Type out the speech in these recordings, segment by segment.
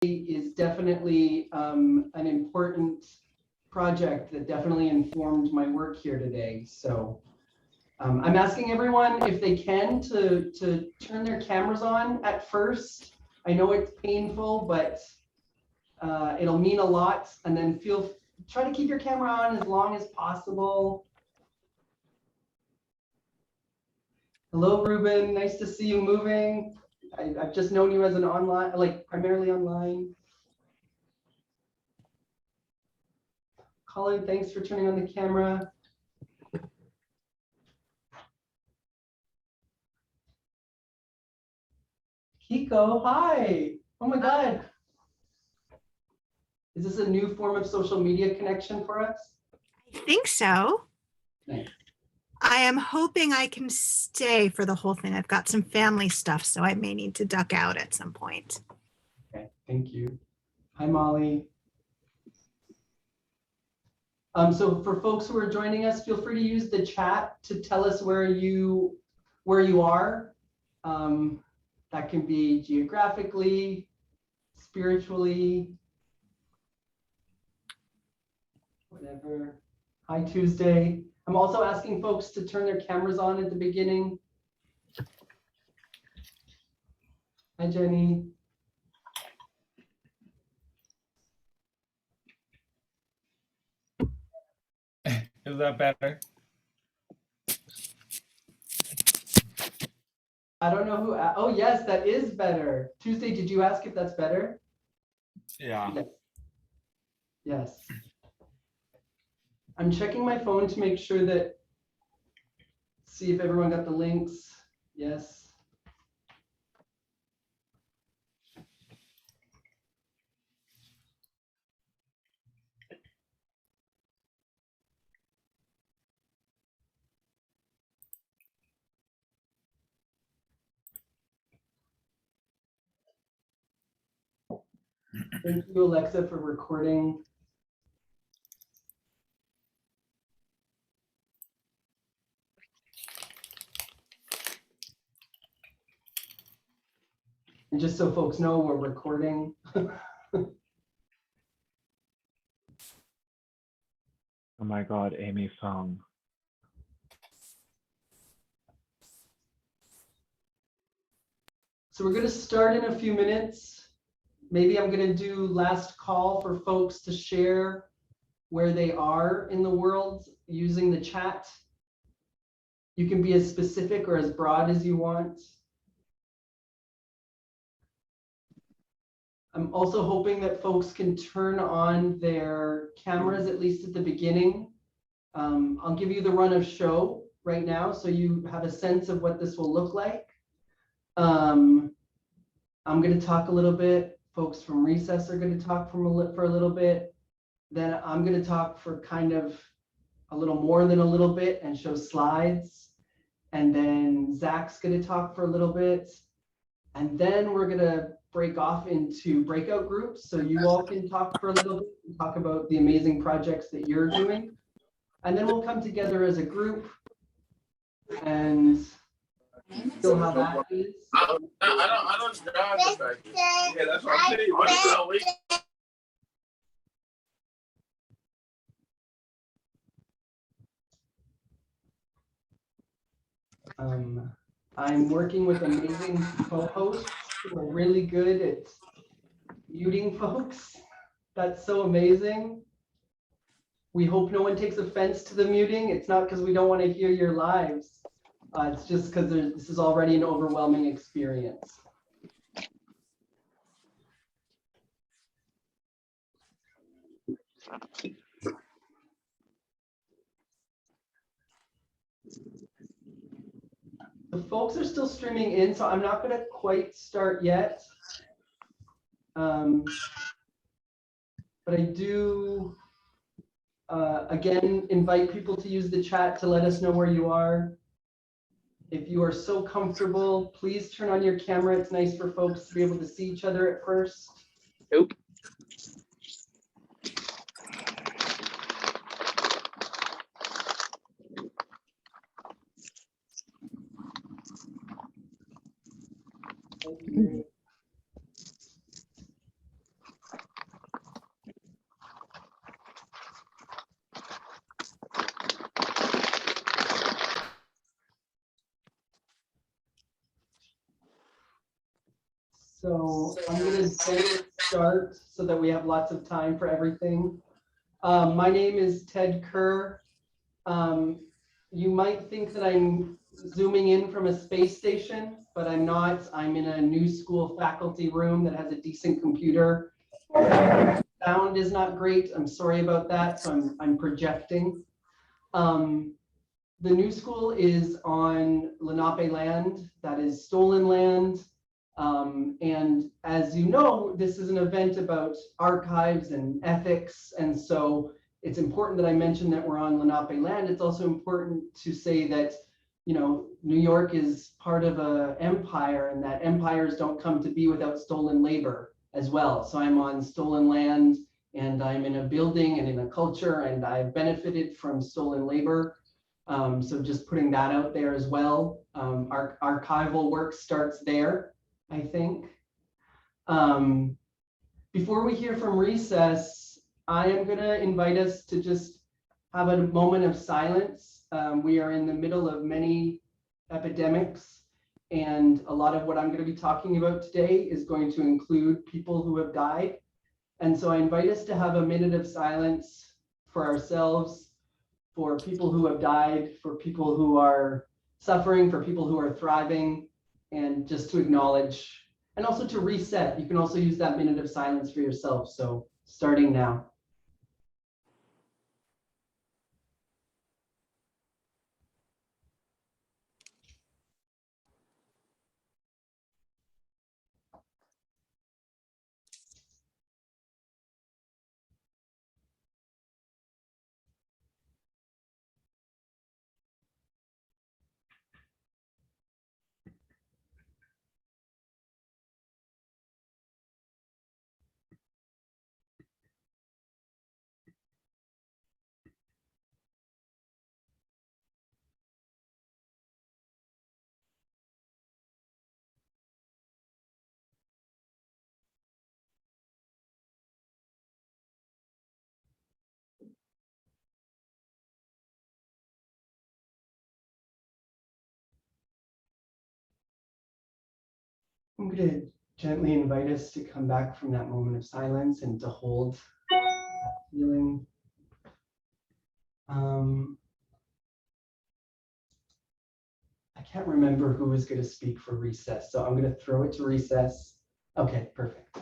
is definitely an important project that definitely informed my work here today. So I'm asking everyone if they can to turn their cameras on at first. I know it's painful, but it'll mean a lot. And then try to keep your camera on as long as possible. Hello, Ruben. Nice to see you moving. I've just known you as an online, like primarily online. Colin, thanks for turning on the camera. Kiko, hi. Oh my God. Is this a new form of social media connection for us? I think so. Nice. I am hoping I can stay for the whole thing. I've got some family stuff, so I may need to duck out at some point. Okay, thank you. Hi, Molly. So for folks who are joining us, feel free to use the chat to tell us where you are. That can be geographically, spiritually, whatever. Hi, Tuesday. I'm also asking folks to turn their cameras on at the beginning. Hi, Jenny. Is that better? I don't know who. Oh, yes, that is better. Tuesday, did you ask if that's better? Yeah. Yes. Yes. I'm checking my phone to make sure that, see if everyone got the links. Yes. Thank you, Alexa, for recording. And just so folks know, we're recording. Oh my God, Amy's song. So we're going to start in a few minutes. Maybe I'm going to do last call for folks to share where they are in the world using the chat. You can be as specific or as broad as you want. I'm also hoping that folks can turn on their cameras, at least at the beginning. I'll give you the run of show right now so you have a sense of what this will look like. I'm going to talk a little bit. Folks from Recess are going to talk for a little bit. Then I'm going to talk for kind of a little more than a little bit and show slides. And then Zach's going to talk for a little bit. And then we're going to break off into breakout groups so you all can talk for a little bit and talk about the amazing projects that you're doing. And then we'll come together as a group and feel how that is. I don't drive this back here. Yeah, that's what I'm saying. What is that week? I'm working with amazing co-hosts who are really good at muting folks. That's so amazing. We hope no one takes offense to the muting. It's not because we don't want to hear your lives. It's just because this is already an overwhelming experience. The folks are still streaming in, so I'm not going to quite start yet. But I do, again, invite people to use the chat to let us know where you are. If you are so comfortable, please turn on your camera. It's nice for folks to be able to see each other at first. Nope. So I'm gonna start so that we have lots of time for everything. My name is Ted Kerr. You might think that I'm zooming in from a space station, but I'm not. I'm in a new school faculty room that has a decent computer. Sound is not great. I'm sorry about that. So I'm projecting. The new school is on Lenape land, that is stolen land. And as you know, this is an event about archives and ethics. And so it's important that I mention that we're on Lenape land. It's also important to say that, you know, New York is part of an empire and that empires don't come to be without stolen labor as well. So I'm on stolen land and I'm in a building and in a culture and I've benefited from stolen labor. So just putting that out there as well. Our archival work starts there, I think. Before we hear from Recess, I am going to invite us to just have a moment of silence. We are in the middle of many epidemics, and a lot of what I'm going to be talking about today is going to include people who have died. And so I invite us to have a minute of silence for ourselves, for people who have died, for people who are suffering, for people who are thriving, and just to acknowledge and also to reset. You can also use that minute of silence for yourself. So starting now. I'm going to gently invite us to come back from that moment of silence and to hold that feeling. I can't remember who was going to speak for Recess, so I'm going to throw it to Recess. Okay, perfect.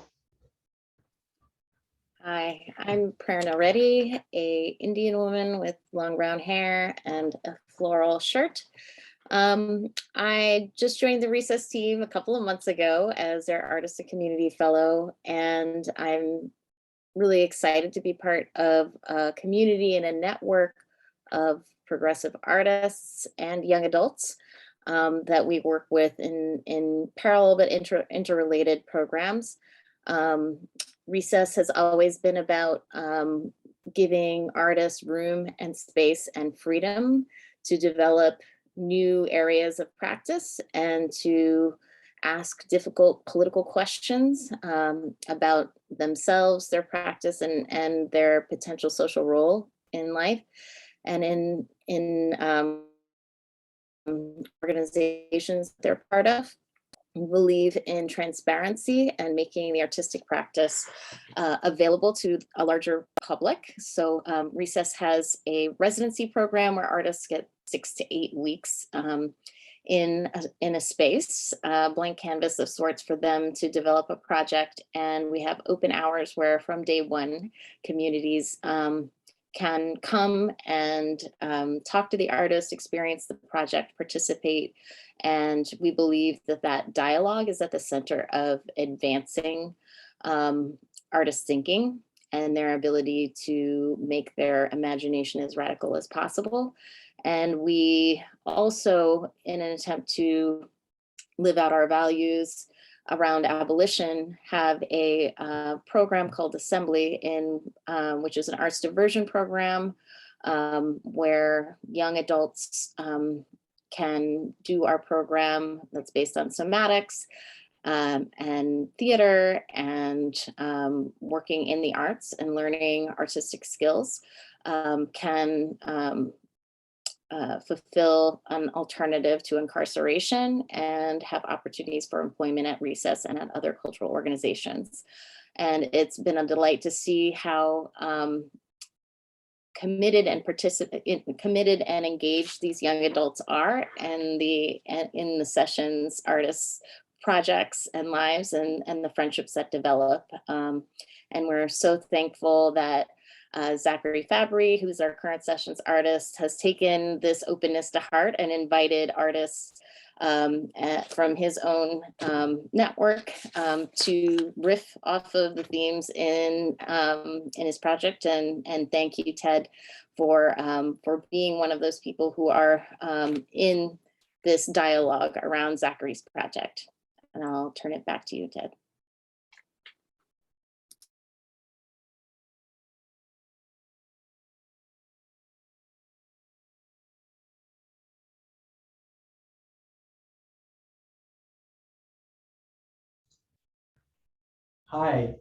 Hi, I'm Prerana Reddy, a Indian woman with long brown hair and a floral shirt. I just joined the Recess team a couple of months ago as their Artist and Community Fellow, and I'm really excited to be part of a community and a network of progressive artists and young adults that we work with in parallel but interrelated programs. Recess has always been about giving artists room and space and freedom to develop new areas of practice and to ask difficult political questions about themselves, their practice, and their potential social role in life. And in organizations they're part of, believe in transparency and making the artistic practice available to a larger public. So Recess has a residency program where artists get 6 to 8 weeks in a space, blank canvas of sorts for them to develop a project. And we have open hours where from day one, communities can come and talk to the artist, experience the project, participate. And we believe that that dialogue is at the center of advancing artist thinking and their ability to make their imagination as radical as possible. And we also, in an attempt to live out our values around abolition, have a program called Assembly, which is an arts diversion program where young adults can do our program that's based on somatics and theater and working in the arts and learning artistic skills, can fulfill an alternative to incarceration and have opportunities for employment at Recess and at other cultural organizations. And it's been a delight to see how committed and engaged these young adults are in the sessions, artists, projects, and lives, and the friendships that develop. And we're so thankful that Zachary Fabri, who's our current sessions artist, has taken this openness to heart and invited artists from his own network to riff off of the themes in his project. And thank you, Ted, for being one of those people who are in this dialogue around Zachary's project. And I'll turn it back to you, Ted. Hi,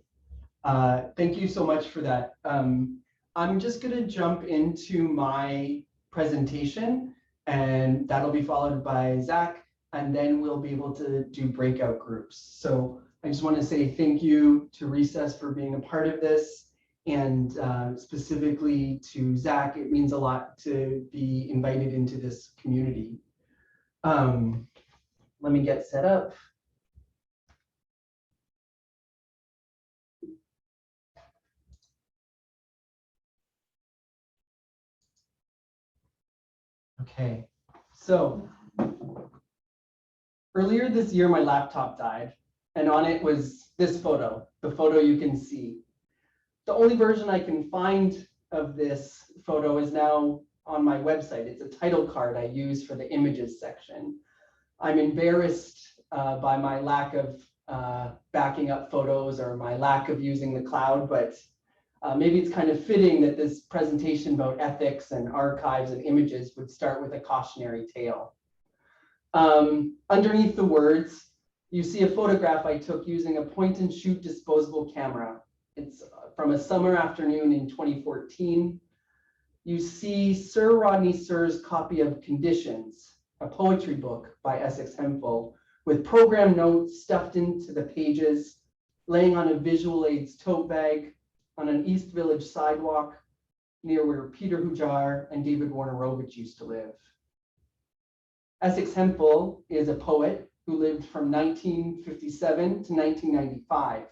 thank you so much for that. I'm just going to jump into my presentation, and that'll be followed by Zach, and then we'll be able to do breakout groups. So I just want to say thank you to Recess for being a part of this, and specifically to Zach. It means a lot to be invited into this community. Let me get set up. Okay, so earlier this year, my laptop died, and on it was this photo, the photo you can see. The only version I can find of this photo is now on my website. It's a title card I use for the images section. I'm embarrassed by my lack of backing up photos or my lack of using the cloud, but maybe it's kind of fitting that this presentation about ethics and archives and images would start with a cautionary tale. Underneath the words, you see a photograph I took using a point and shoot disposable camera. It's from a summer afternoon in 2014. You see Sir Rodney Sir's copy of Conditions, a poetry book by Essex Hemphill, with program notes stuffed into the pages, laying on a visual aids tote bag on an East Village sidewalk near where Peter Hujar and David Warnerovich used to live. Essex Hemphill is a poet who lived from 1957 to 1995.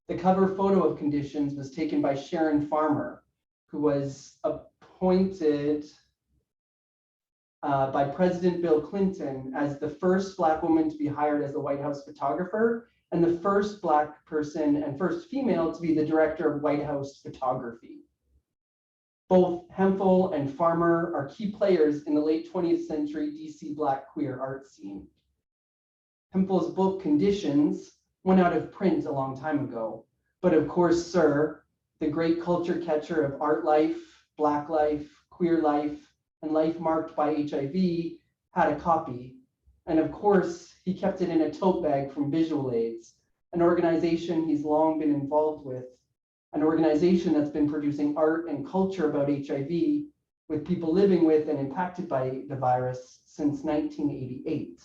The cover photo of Conditions was taken by Sharon Farmer, who was appointed by President Bill Clinton as the first Black woman to be hired as the White House photographer and the first Black person and first female to be the director of White House photography. Both Hemphill and Farmer are key players in the late 20th century DC Black queer art scene. Hemphill's book Conditions went out of print a long time ago, but of course, Sir, the great culture catcher of art life, Black life, queer life, and life marked by HIV, had a copy. And of course, he kept it in a tote bag from Visual AIDS, an organization he's long been involved with, an organization that's been producing art and culture about HIV with people living with and impacted by the virus since 1988.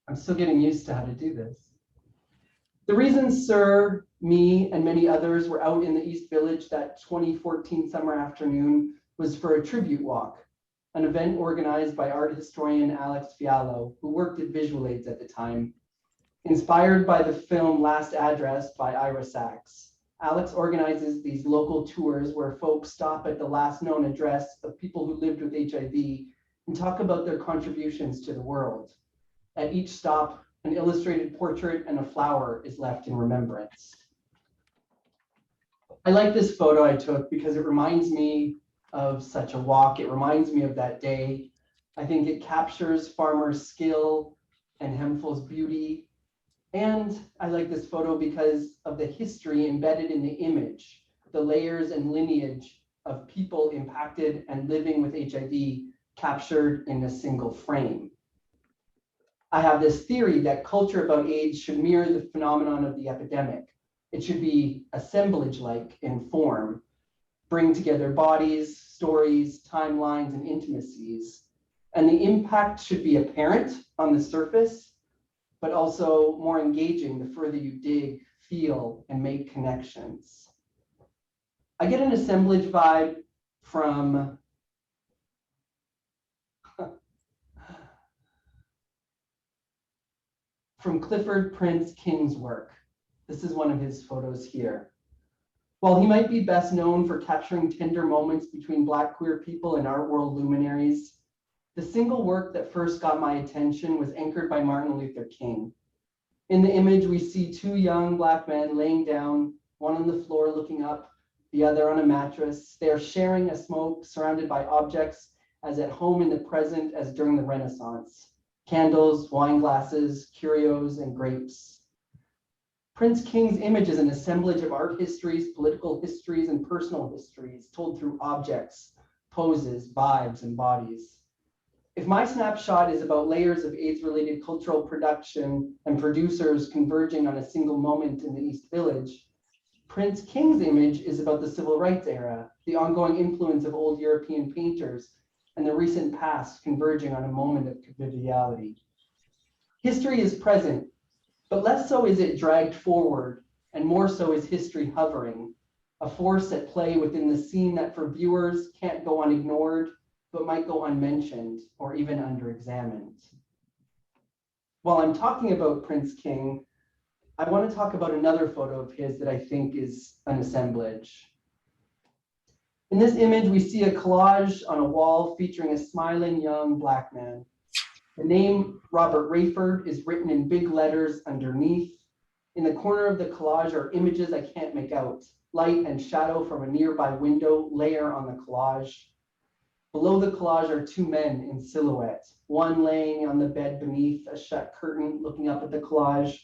I'm still getting used to how to do this. The reason Sir, me, and many others were out in the East Village that 2014 summer afternoon was for a tribute walk, an event organized by art historian Alex Fiallo, who worked at Visual Aids at the time. Inspired by the film Last Address by Ira Sachs, Alex organizes these local tours where folks stop at the last known address of people who lived with HIV and talk about their contributions to the world. At each stop, an illustrated portrait and a flower is left in remembrance. I like this photo I took because it reminds me of such a walk. It reminds me of that day. I think it captures Farmer's skill and Hemphill's beauty. And I like this photo because of the history embedded in the image, the layers and lineage of people impacted and living with HIV captured in a single frame. I have this theory that culture about AIDS should mirror the phenomenon of the epidemic. It should be assemblage-like in form. bring together bodies, stories, timelines, and intimacies. And the impact should be apparent on the surface, but also more engaging the further you dig, feel, and make connections. I get an assemblage vibe from Clifford Prince King's work. This is one of his photos here. While he might be best known for capturing tender moments between Black queer people and art world luminaries, the single work that first got my attention was anchored by Martin Luther King. In the image, we see two young Black men laying down, one on the floor looking up, the other on a mattress. They are sharing a smoke surrounded by objects as at home in the present as during the Renaissance. Candles, wine glasses, curios, and grapes. Prince King's image is an assemblage of art histories, political histories, and personal histories told through objects, poses, vibes, and bodies. If my snapshot is about layers of AIDS-related cultural production and producers converging on a single moment in the East Village, Prince King's image is about the civil rights era, the ongoing influence of old European painters, and the recent past converging on a moment of conviviality. History is present, but less so is it dragged forward, and more so is history hovering, a force at play within the scene that for viewers can't go unignored, but might go unmentioned or even under-examined. While I'm talking about Prince King, I want to talk about another photo of his that I think is an assemblage. In this image, we see a collage on a wall featuring a smiling young Black man. The name Robert Rayford is written in big letters underneath. In the corner of the collage are images I can't make out. Light and shadow from a nearby window layer on the collage. Below the collage are two men in silhouette, one laying on the bed beneath a shut curtain looking up at the collage,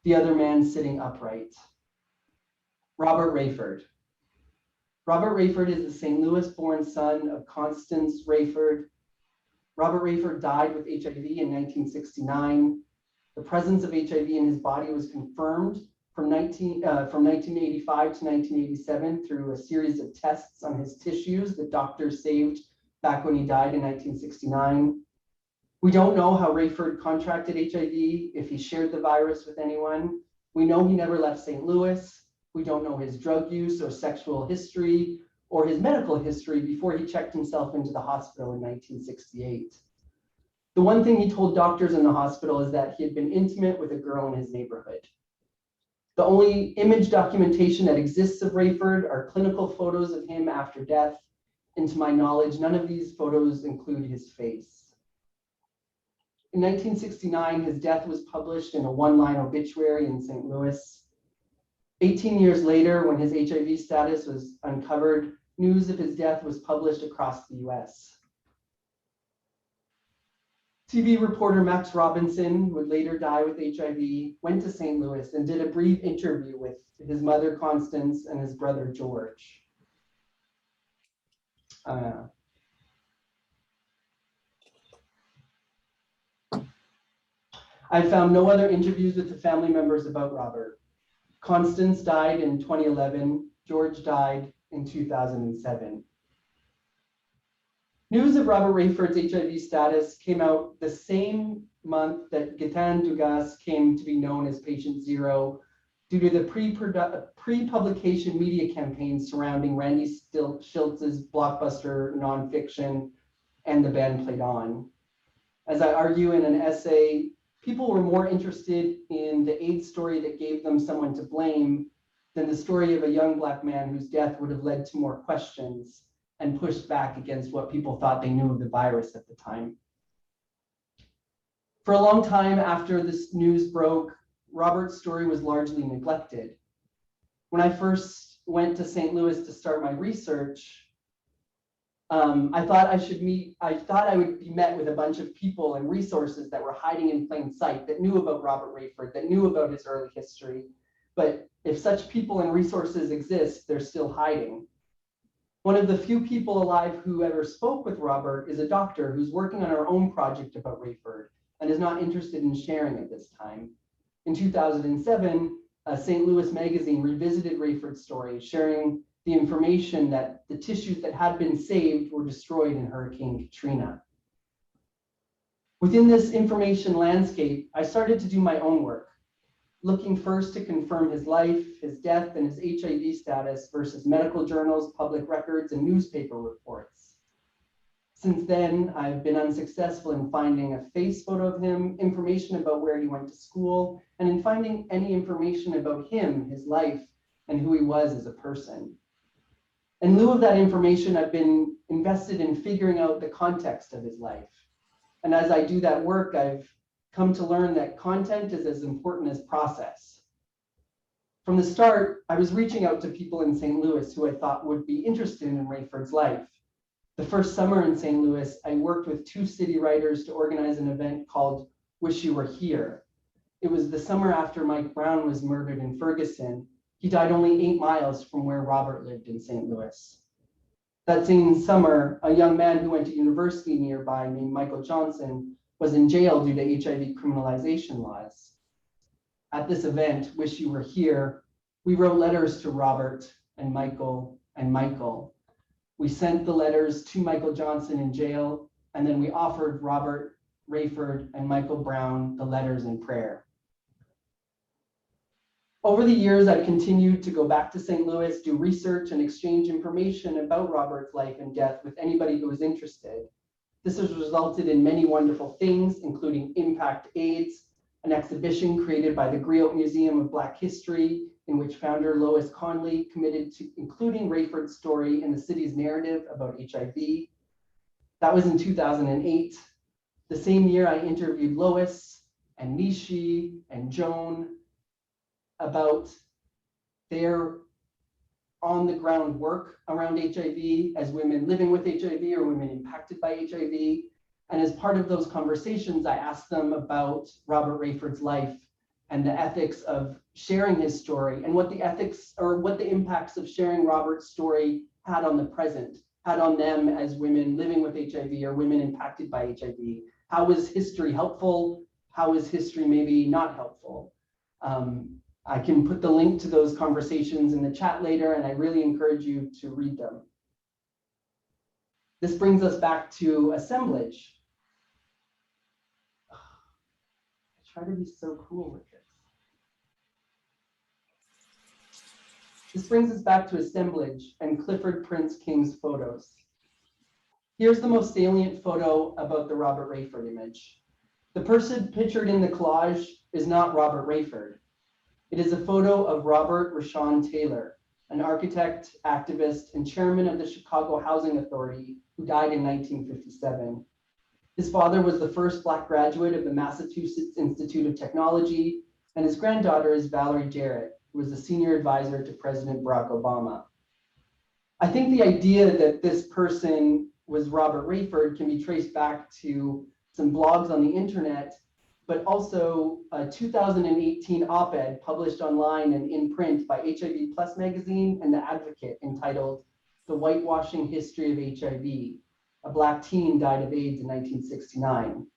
the other man sitting upright. Robert Rayford. Robert Rayford is the St. Louis-born son of Constance Rayford. Robert Rayford died with HIV in 1969. The presence of HIV in his body was confirmed from 1985 to 1987 through a series of tests on his tissues that doctors saved back when he died in 1969. We don't know how Rayford contracted HIV, if he shared the virus with anyone. We know he never left St. Louis. We don't know his drug use or sexual history or his medical history before he checked himself into the hospital in 1968. The one thing he told doctors in the hospital is that he had been intimate with a girl in his neighborhood. The only image documentation that exists of Rayford are clinical photos of him after death. And to my knowledge, none of these photos include his face. In 1969, his death was published in a one-line obituary in St. Louis. 18 years later, when his HIV status was uncovered, news of his death was published across the US. TV reporter Max Robinson, who would later die with HIV, went to St. Louis and did a brief interview with his mother, Constance, and his brother, George. I found no other interviews with the family members about Robert. Constance died in 2011. George died in 2007. News of Robert Rayford's HIV status came out the same month that Gaetan Dugas came to be known as Patient Zero due to the pre-publication media campaigns surrounding Randy Schiltz's blockbuster nonfiction And the Band Played On. As I argue in an essay, people were more interested in the AIDS story that gave them someone to blame than the story of a young Black man whose death would have led to more questions and pushed back against what people thought they knew of the virus at the time. For a long time after this news broke, Robert's story was largely neglected. When I first went to St. Louis to start my research, I thought I would be met with a bunch of people and resources that were hiding in plain sight, that knew about Robert Rayford, that knew about his early history. But if such people and resources exist, they're still hiding. One of the few people alive who ever spoke with Robert is a doctor who's working on her own project about Rayford and is not interested in sharing at this time. In 2007, St. Louis Magazine revisited Rayford's story, sharing the information that the tissues that had been saved were destroyed in Hurricane Katrina. Within this information landscape, I started to do my own work, looking first to confirm his life, his death, and his HIV status versus medical journals, public records, and newspaper reports. Since then, I've been unsuccessful in finding a face photo of him, information about where he went to school, and in finding any information about him, his life, and who he was as a person. In lieu of that information, I've been invested in figuring out the context of his life. And as I do that work, I've come to learn that content is as important as process. From the start, I was reaching out to people in St. Louis who I thought would be interested in Rayford's life. The first summer in St. Louis, I worked with 2 city writers to organize an event called Wish You Were Here. It was the summer after Mike Brown was murdered in Ferguson. He died only 8 miles from where Robert lived in St. Louis. That same summer, a young man who went to university nearby named Michael Johnson was in jail due to HIV criminalization laws. At this event, Wish You Were Here, we wrote letters to Robert and Michael and Michael. We sent the letters to Michael Johnson in jail, and then we offered Robert Rayford and Michael Brown the letters in prayer. Over the years, I've continued to go back to St. Louis, do research, and exchange information about Robert's life and death with anybody who was interested. This has resulted in many wonderful things, including Impact AIDS, an exhibition created by the Griot Museum of Black History, in which founder Lois Conley committed to including Rayford's story in the city's narrative about HIV. That was in 2008. The same year, I interviewed Lois and Nishi and Joan about their on-the-ground work around HIV as women living with HIV or women impacted by HIV. And as part of those conversations, I asked them about Robert Rayford's life and the ethics of sharing his story and what the ethics or what the impacts of sharing Robert's story had on the present, had on them as women living with HIV or women impacted by HIV. How was history helpful? How is history maybe not helpful? I can put the link to those conversations in the chat later, and I really encourage you to read them. This brings us back to assemblage. I try to be so cool with this. This brings us back to assemblage and Clifford Prince King's photos. Here's the most salient photo about the Robert Rayford image. The person pictured in the collage is not Robert Rayford. It is a photo of Robert Rashawn Taylor, an architect, activist, and chairman of the Chicago Housing Authority who died in 1957. His father was the first Black graduate of the Massachusetts Institute of Technology, and his granddaughter is Valerie Jarrett, who was a senior advisor to President Barack Obama. I think the idea that this person was Robert Rayford can be traced back to some blogs on the internet, but also a 2018 op-ed published online and in print by HIV Plus magazine and The Advocate entitled "The Whitewashing History of HIV. A Black teen died of AIDS in 1969.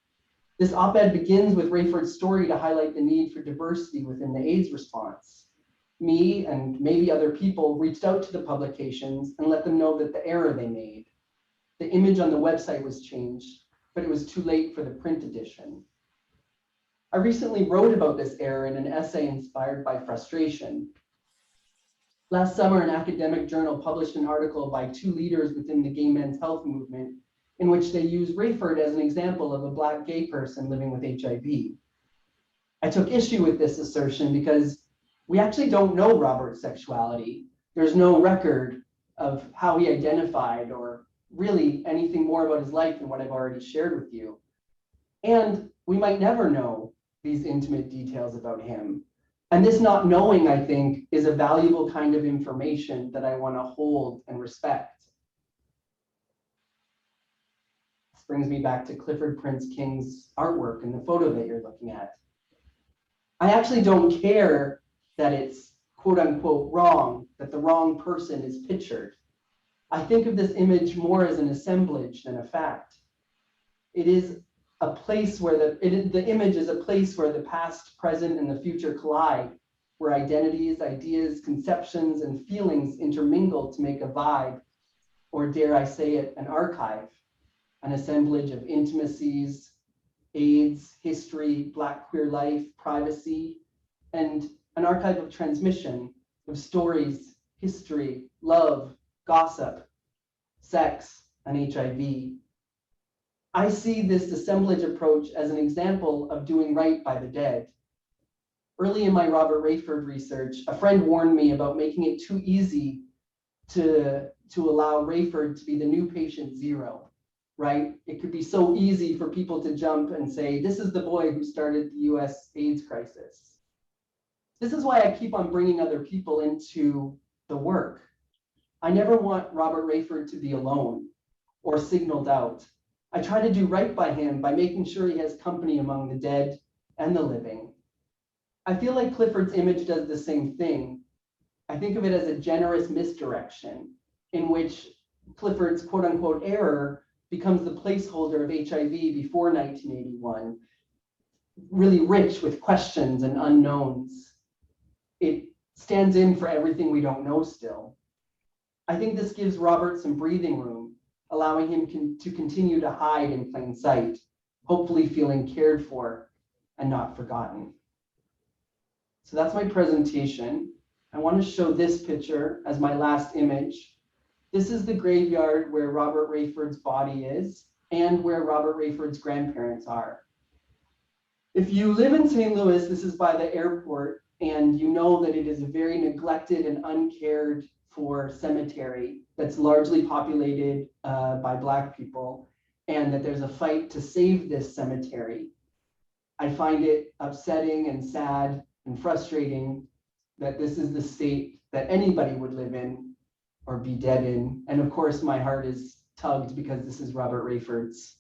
This op-ed begins with Rayford's story to highlight the need for diversity within the AIDS response. Me and maybe other people reached out to the publications and let them know that the error they made. The image on the website was changed, but it was too late for the print edition. I recently wrote about this error in an essay inspired by frustration. Last summer, an academic journal published an article by 2 leaders within the gay men's health movement in which they used Rayford as an example of a Black gay person living with HIV. I took issue with this assertion because we actually don't know Robert's sexuality. There's no record of how he identified or really anything more about his life than what I've already shared with you. And we might never know these intimate details about him. And this not knowing, I think, is a valuable kind of information that I want to hold and respect. This brings me back to Clifford Prince King's artwork in the photo that you're looking at. I actually don't care that it's quote unquote wrong, that the wrong person is pictured. I think of this image more as an assemblage than a fact. It is a place where the image is a place where the past, present, and the future collide. where identities, ideas, conceptions, and feelings intermingle to make a vibe, or dare I say it, an archive, an assemblage of intimacies, AIDS, history, Black queer life, privacy, and an archive of transmission, of stories, history, love, gossip, sex, and HIV. I see this assemblage approach as an example of doing right by the dead. Early in my Robert Rayford research, a friend warned me about making it too easy to allow Rayford to be the new patient zero, right? It could be so easy for people to jump and say, this is the boy who started the US AIDS crisis. This is why I keep on bringing other people into the work. I never want Robert Rayford to be alone or signaled out. I try to do right by him by making sure he has company among the dead and the living. I feel like Clifford's image does the same thing. I think of it as a generous misdirection in which Clifford's quote unquote error becomes the placeholder of HIV before 1981, really rich with questions and unknowns. It stands in for everything we don't know still. I think this gives Robert some breathing room, allowing him to continue to hide in plain sight, hopefully feeling cared for and not forgotten. So that's my presentation. I want to show this picture as my last image. This is the graveyard where Robert Rayford's body is and where Robert Rayford's grandparents are. If you live in St. Louis, this is by the airport, and you know that it is a very neglected and uncared for cemetery that's largely populated by Black people, and that there's a fight to save this cemetery. I find it upsetting and sad and frustrating that this is the state that anybody would live in or be dead in. And of course, my heart is tugged because this is Robert Rayford's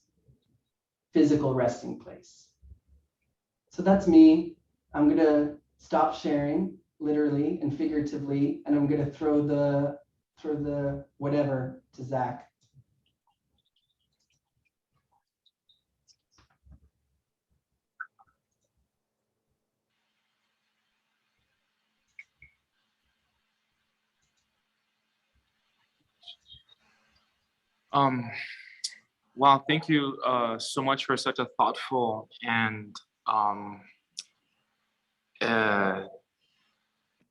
physical resting place. So that's me. I'm gonna stop sharing, literally and figuratively, and I'm gonna throw the whatever to Zach. Wow, thank you so much for such a thoughtful and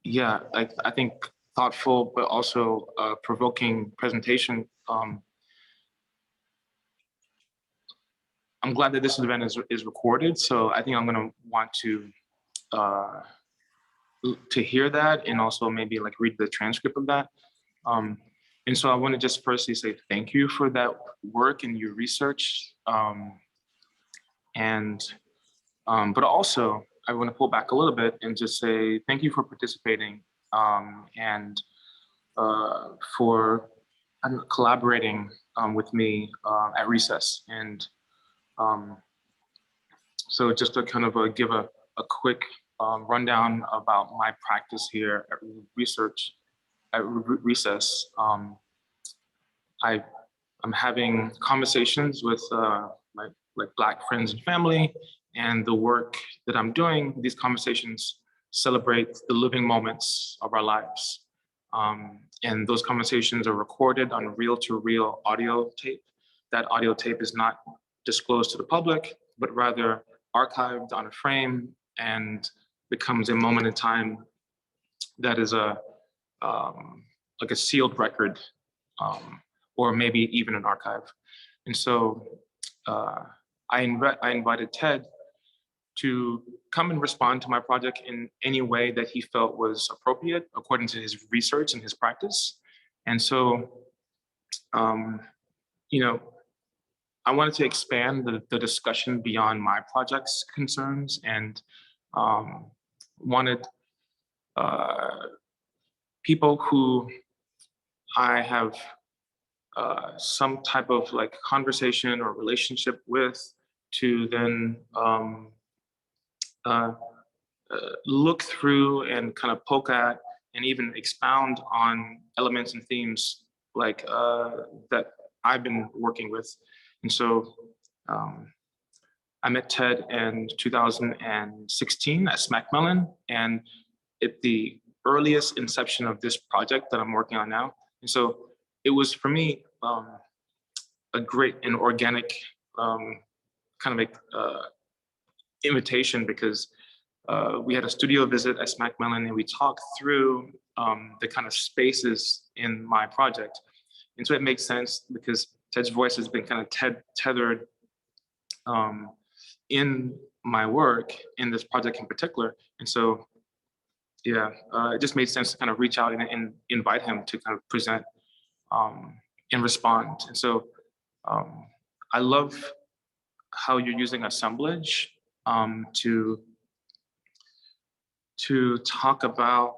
yeah, I think thoughtful, but also provoking presentation. I'm glad that this event is recorded, so I think I'm gonna want to hear that and also maybe like read the transcript of that. And so I want to just firstly say thank you for that work and your research. But also I want to pull back a little bit and just say thank you for participating and for collaborating with me at Recess. And so just to kind of give a quick rundown about my practice here at Recess. I'm having conversations with my Black friends and family, and the work that I'm doing, these conversations celebrate the living moments of our lives. And those conversations are recorded on reel-to-reel audio tape. That audio tape is not disclosed to the public, but rather archived on a frame and becomes a moment in time that is like a sealed record, or maybe even an archive. And so I invited Ted to come and respond to my project in any way that he felt was appropriate according to his research and his practice. And so, you know, I wanted to expand the discussion beyond my project's concerns and wanted people who I have some type of like conversation or relationship with to then look through and kind of poke at and even expound on elements and themes like that I've been working with. And so I met Ted in 2016 at Smack Mellon, and at the earliest inception of this project that I'm working on now. And so it was for me a great and organic kind of invitation, because we had a studio visit at Macmillan and we talked through the kind of spaces in my project. And so it makes sense because Ted's voice has been kind of tethered in my work in this project in particular. And so, yeah, it just made sense to kind of reach out and invite him to kind of present and respond. And so I love how you're using assemblage to talk about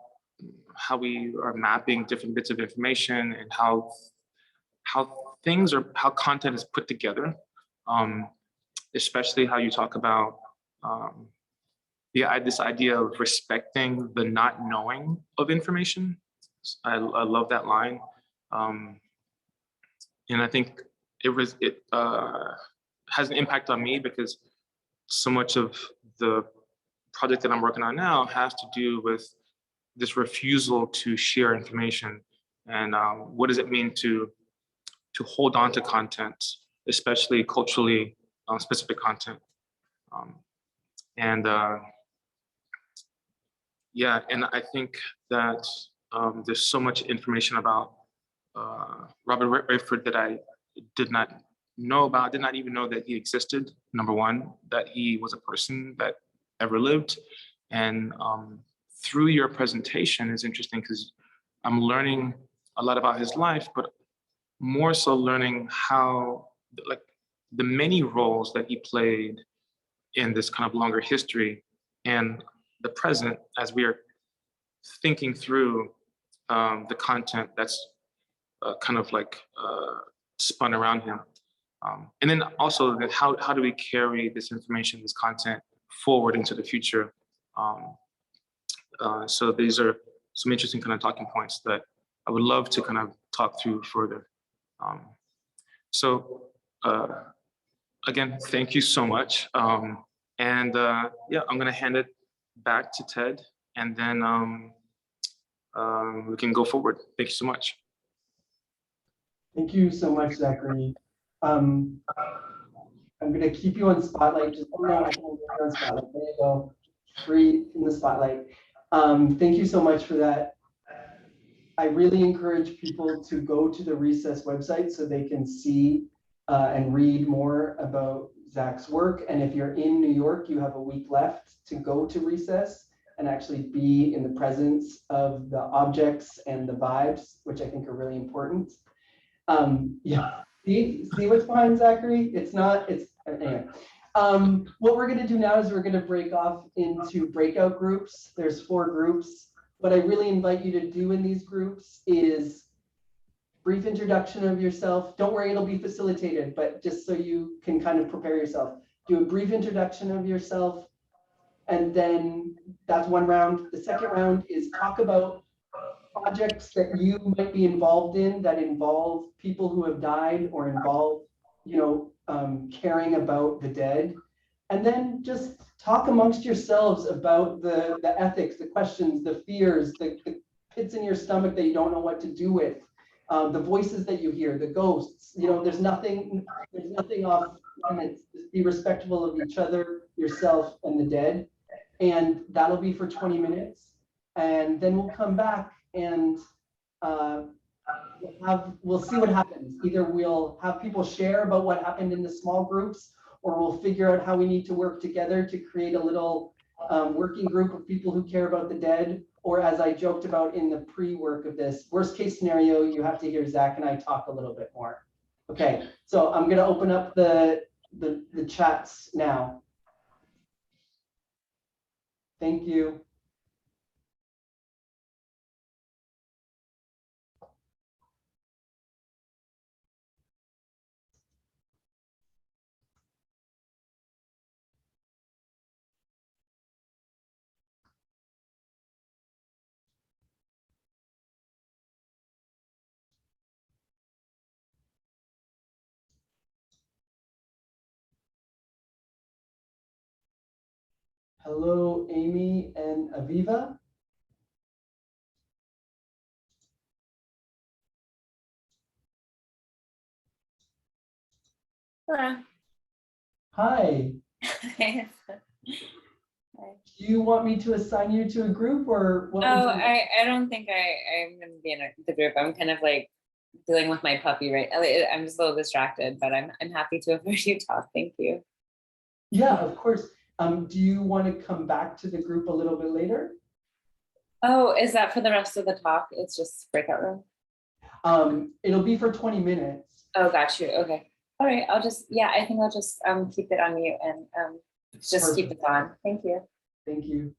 how we are mapping different bits of information and how content is put together, especially how you talk about this idea of respecting the not knowing of information. I love that line. And I think it has an impact on me because so much of the project that I'm working on now has to do with this refusal to share information, and what does it mean to hold on to content, especially culturally specific content. Yeah, and I think that there's so much information about Robert Rayford that I did not know about, did not even know that he existed. Number one, that he was a person that ever lived. And through your presentation is interesting because I'm learning a lot about his life, but more so learning how, like, the many roles that he played in this kind of longer history and the present as we are thinking through the content that's kind of like spun around him. And then also how do we carry this information, this content forward into the future? So these are some interesting kind of talking points that I would love to kind of talk through further. So again, thank you so much. Yeah, I'm gonna hand it back to Ted, and then we can go forward. Thank you so much. Thank you so much, Zachary. I'm gonna keep you on spotlight. Just oh no, I can't get you on spotlight. There you go. Free in the spotlight. Thank you so much for that. I really encourage people to go to the Recess website so they can see and read more about Zach's work. And if you're in New York, you have a week left to go to Recess and actually be in the presence of the objects and the vibes, which I think are really important. Yeah, see what's behind Zachary? Anyway. What we're gonna do now is we're gonna break off into breakout groups. There's 4 groups. What I really invite you to do in these groups is brief introduction of yourself. Don't worry, it'll be facilitated, but just so you can kind of prepare yourself. Do a brief introduction of yourself, and then that's one round. The second round is talk about projects that you might be involved in that involve people who have died or involve, caring about the dead. And then just talk amongst yourselves about the ethics, the questions, the fears, the pits in your stomach that you don't know what to do with, the voices that you hear, the ghosts. There's nothing off limits. Just be respectful of each other, yourself, and the dead. And that'll be for 20 minutes. And then we'll come back and we'll see what happens. Either we'll have people share about what happened in the small groups, or we'll figure out how we need to work together to create a little working group of people who care about the dead. Or as I joked about in the pre-work of this, worst case scenario, you have to hear Zach and I talk a little bit more. Okay, so I'm gonna open up the chats now. Thank you. Hello, Amy and Aviva. Hello. Hi. Hi. Do you want me to assign you to a group or what? Oh, would you- I don't think I'm gonna be in the group. I'm kind of like dealing with my puppy, right? I'm just a little distracted, but I'm happy to have heard you talk. Thank you. Yeah, of course. Do you want to come back to the group a little bit later? Oh, is that for the rest of the talk? It's just breakout room. It'll be for 20 minutes. Oh, got you. Okay. All right. I think I'll just keep it on mute and just keep Perfect. this on. Thank you. Thank you.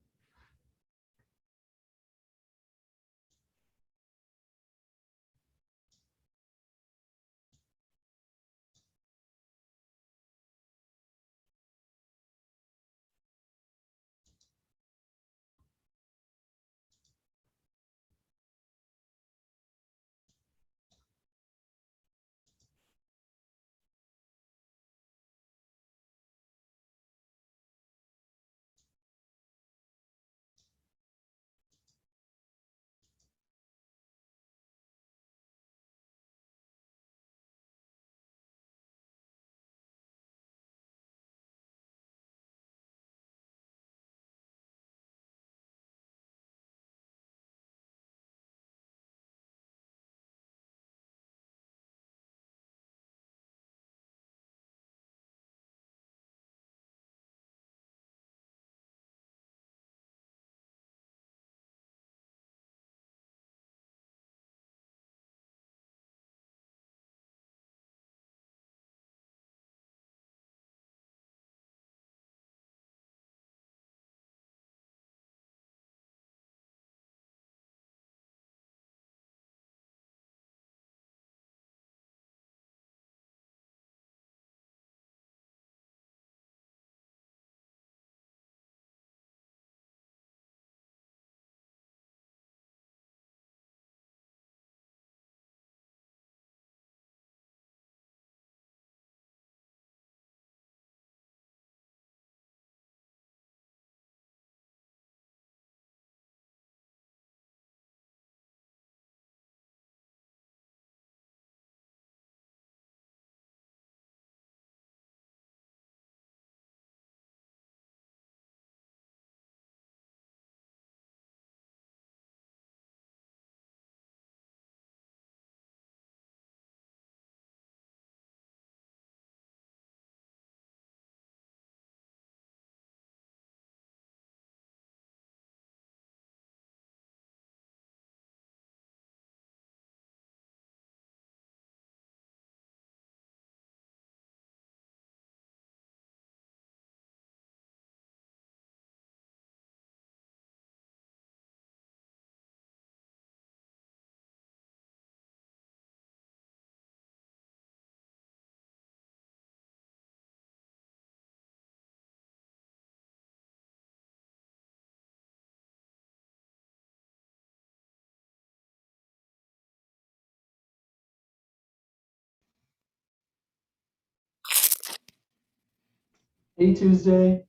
Hey, Tuesday.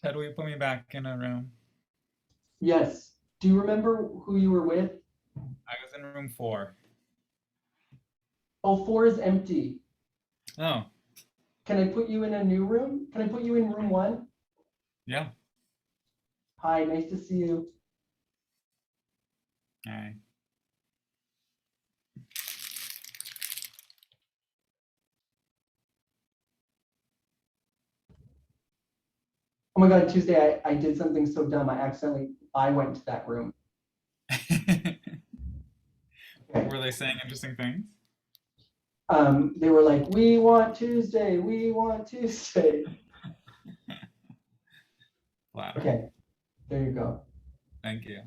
Ted, will you put me back in a room? Yes. Do you remember who you were with? I was in room 4. Oh, 4 is empty. Oh, Can I put you in a new room? Can I put you in room 1? yeah. Hi, nice to see you. All right. Oh my God, Tuesday, I did something so dumb. I went to that room. Okay. Were they saying interesting things? They were like, we want Tuesday, we want Tuesday. Wow. Okay, there you go. Thank you.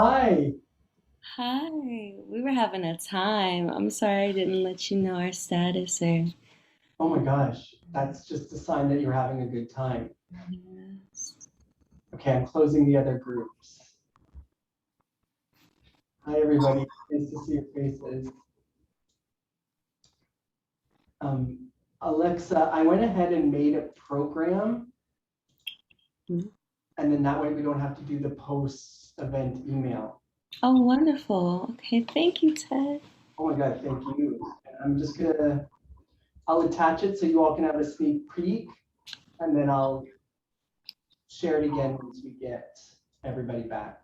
Hi. Hi, we were having a time. I'm sorry I didn't let you know our status or. Oh my gosh, that's just a sign that you're having a good time. Yes. Okay, I'm closing the other groups. Hi, everybody. Nice to see your faces. Alexa, I went ahead and made a program. Mhm. And then that way we don't have to do the post-event email. Oh, wonderful. Okay, thank you, Ted. Oh my God, thank you. I'm just I'll attach it so you all can have a sneak peek, and then I'll share it again once we get everybody back.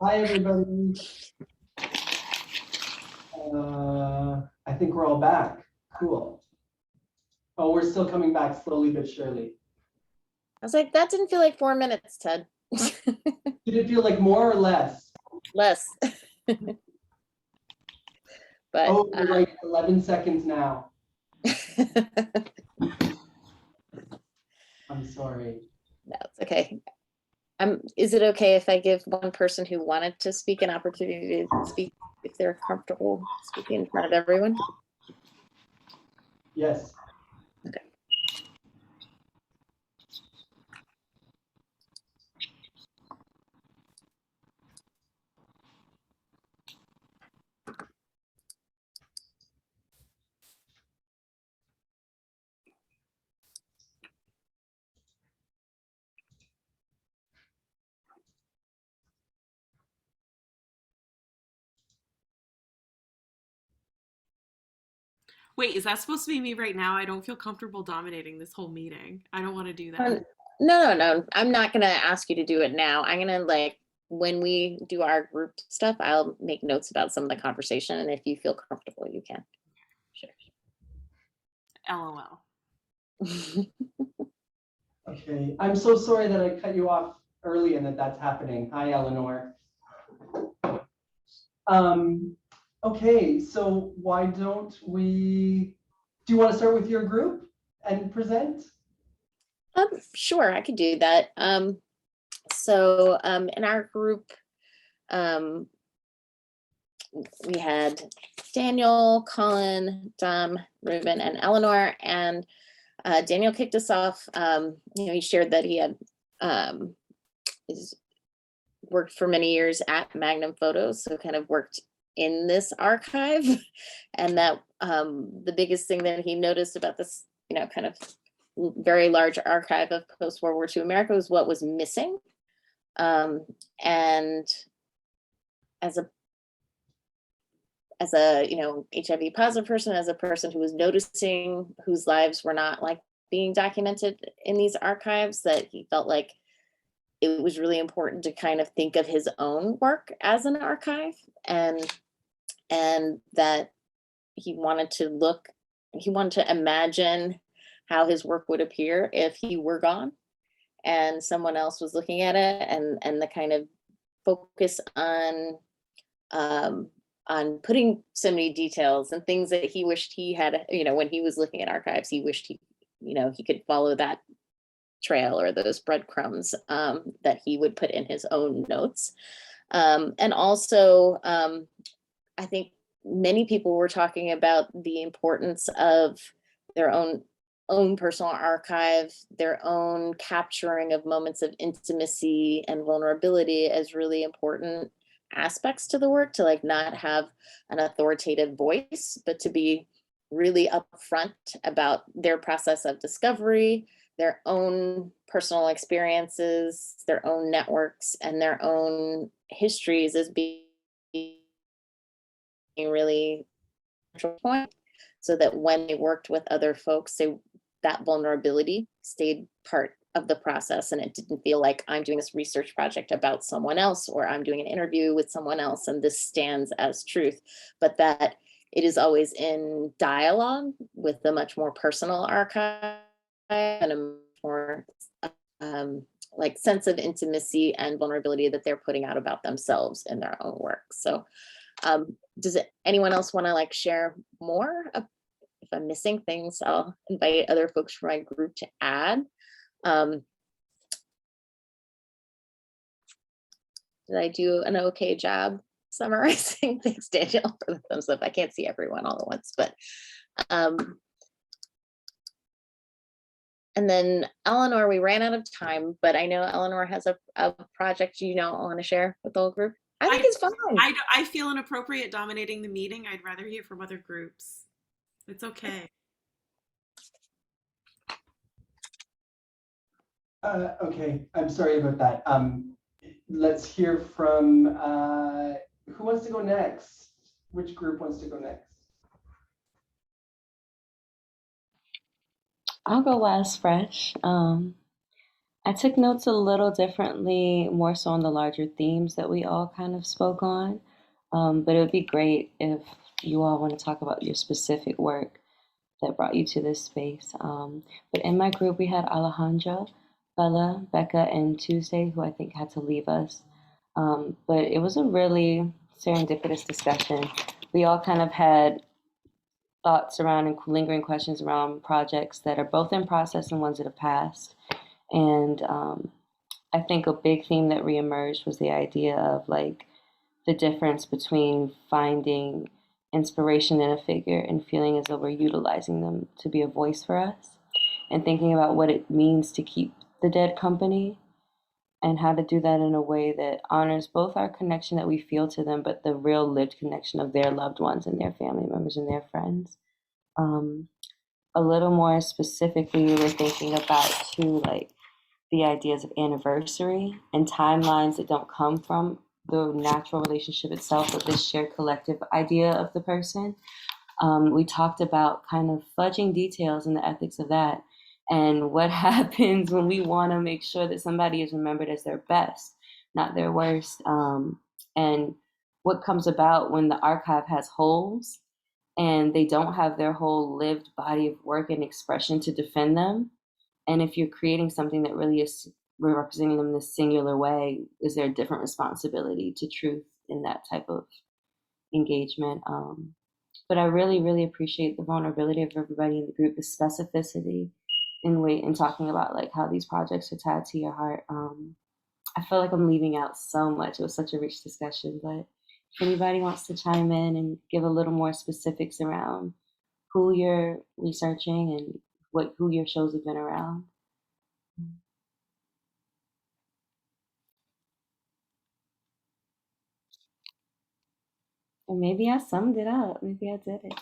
Hi, everybody. I think we're all back. Cool. Oh, we're still coming back slowly but surely. I was like, that didn't feel like 4 minutes, Ted. Did it feel like more or less? Less. But Oh, you're right, 11 seconds now. I'm sorry. no, it's okay. Is it okay if I give one person who wanted to speak an opportunity to speak if they're comfortable speaking in front of everyone? Yes. Okay. Wait, is that supposed to be me right now? I don't feel comfortable dominating this whole meeting. I don't want to do that. No. I'm not gonna ask you to do it now. I'm gonna when we do our group stuff, I'll make notes about some of the conversation, and if you feel comfortable, you can. Sure. LOL. Okay, I'm so sorry that I cut you off early and that's happening. Hi, Eleanor. Okay, so why don't do you want to start with your group and present? Sure, I could do that. So in our group, we had Daniel, Colin, Dom, Ruben, and Eleanor, and Daniel kicked us off. He shared that he had worked for many years at Magnum Photos, so kind of worked in this archive, and that the biggest thing that he noticed about this, kind of very large archive of post-World War II America was what was missing. And as a HIV positive person, as a person who was noticing whose lives were not being documented in these archives, that he felt like it was really important to kind of think of his own work as an archive, and that he wanted to imagine how his work would appear if he were gone and someone else was looking at it, and the kind of focus on putting so many details and things that he wished he had, when he was looking at archives, he wished he could follow that trail or those breadcrumbs that he would put in his own notes. And also, I think many people were talking about the importance of their own personal archive, their own capturing of moments of intimacy and vulnerability as really important aspects to the work, to not have an authoritative voice, but to be really upfront about their process of discovery, their own personal experiences, their own networks, and their own histories as being really point, so that when they worked with other folks, that vulnerability stayed part of the process, and it didn't feel like I'm doing this research project about someone else, or I'm doing an interview with someone else and this stands as truth, but that it is always in dialogue with a much more personal archive and a more like sense of intimacy and vulnerability that they're putting out about themselves in their own work. So does anyone else want to like share more? If I'm missing things, I'll invite other folks from my group to add. Did I do an okay job summarizing? Thanks, Daniel, for the thumbs up. I can't see everyone all at once, but and then Eleanor, we ran out of time, but I know Eleanor has a project you know want to share with the whole group. I think it's fun. I feel inappropriate dominating the meeting. I'd rather hear from other groups. It's okay. Okay, I'm sorry about that. Let's hear from, who wants to go next? Which group wants to go next? I'll go last, Fresh. I took notes a little differently, more so on the larger themes that we all kind of spoke on. But it would be great if you all want to talk about your specific work that brought you to this space. But in my group, we had Alejandra, Bella, Becca, and Tuesday, who I think had to leave us. But it was a really serendipitous discussion. We all kind of had thoughts around and lingering questions around projects that are both in process and ones that have passed. And I think a big theme that reemerged was the idea of like the difference between finding inspiration in a figure and feeling as though we're utilizing them to be a voice for us, and thinking about what it means to keep the dead company and how to do that in a way that honors both our connection that we feel to them, but the real lived connection of their loved ones and their family members and their friends. A little more specifically, we were thinking about too, like the ideas of anniversary and timelines that don't come from the natural relationship itself, but this shared collective idea of the person. We talked about kind of fudging details and the ethics of that, and what happens when we want to make sure that somebody is remembered as their best, not their worst, and what comes about when the archive has holes and they don't have their whole lived body of work and expression to defend them. And if you're creating something that really is representing them in this singular way, is there a different responsibility to truth in that type of engagement? But I really, really appreciate the vulnerability of everybody in the group, the specificity in talking about like how these projects are tied to your heart. I feel like I'm leaving out so much. It was such a rich discussion, but if anybody wants to chime in and give a little more specifics around who you're researching and who your shows have been around. And maybe I summed it up. Maybe I did it.